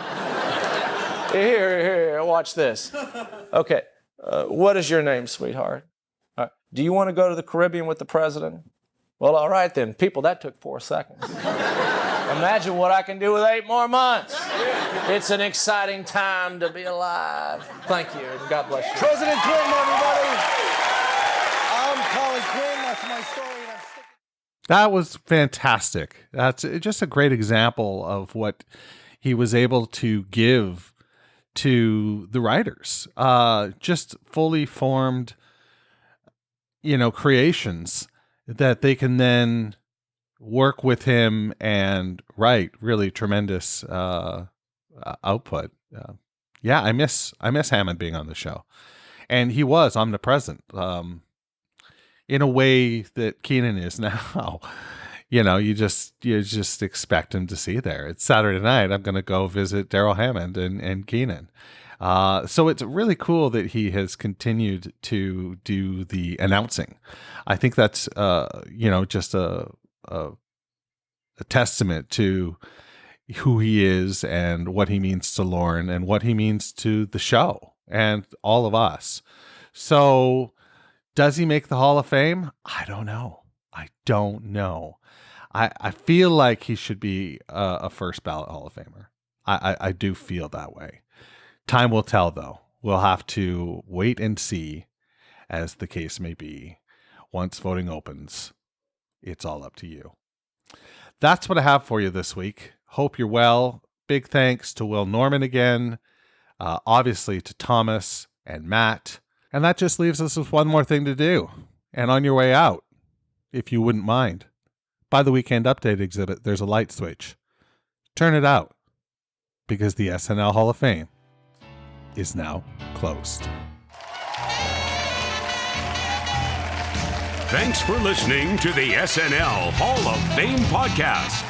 Here, watch this. Okay, what is your name, sweetheart? Do you want to go to the Caribbean with the president? Well, all right then. People, that took 4 seconds. Imagine what I can do with 8 more months. It's an exciting time to be alive. Thank you, and God bless you.
President Clinton, everybody. I'm Colin Quinn. That's my story.
That was fantastic. That's just a great example of what he was able to give to the writers. Just fully formed, creations that they can then work with him and write really tremendous output. Yeah, I miss Hammond being on the show, and he was omnipresent in a way that Keenan is now. You just expect him to see there. It's Saturday night. I'm going to go visit Darrell Hammond and Keenan. So it's really cool that he has continued to do the announcing. I think that's just a testament to who he is and what he means to Lauren and what he means to the show and all of us. So does he make the Hall of Fame? I don't know. I feel like he should be a first ballot Hall of Famer. I do feel that way. Time will tell, though. We'll have to wait and see, as the case may be. Once voting opens, it's all up to you. That's what I have for you this week. Hope you're well. Big thanks to Will Norman again. Obviously to Thomas and Matt. And that just leaves us with one more thing to do. And on your way out, if you wouldn't mind, by the Weekend Update exhibit, there's a light switch. Turn it out, because the SNL Hall of Fame is now closed.
Thanks for listening to the SNL Hall of Fame podcast.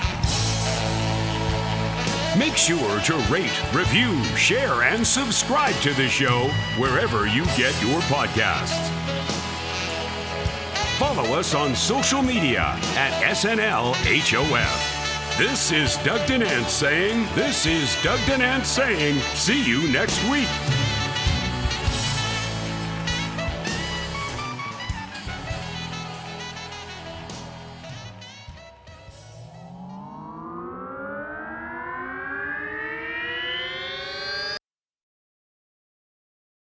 Make sure to rate, review, share, and subscribe to the show wherever you get your podcasts. Follow us on social media at SNL HOF. This is Doug Denant saying, see you next week.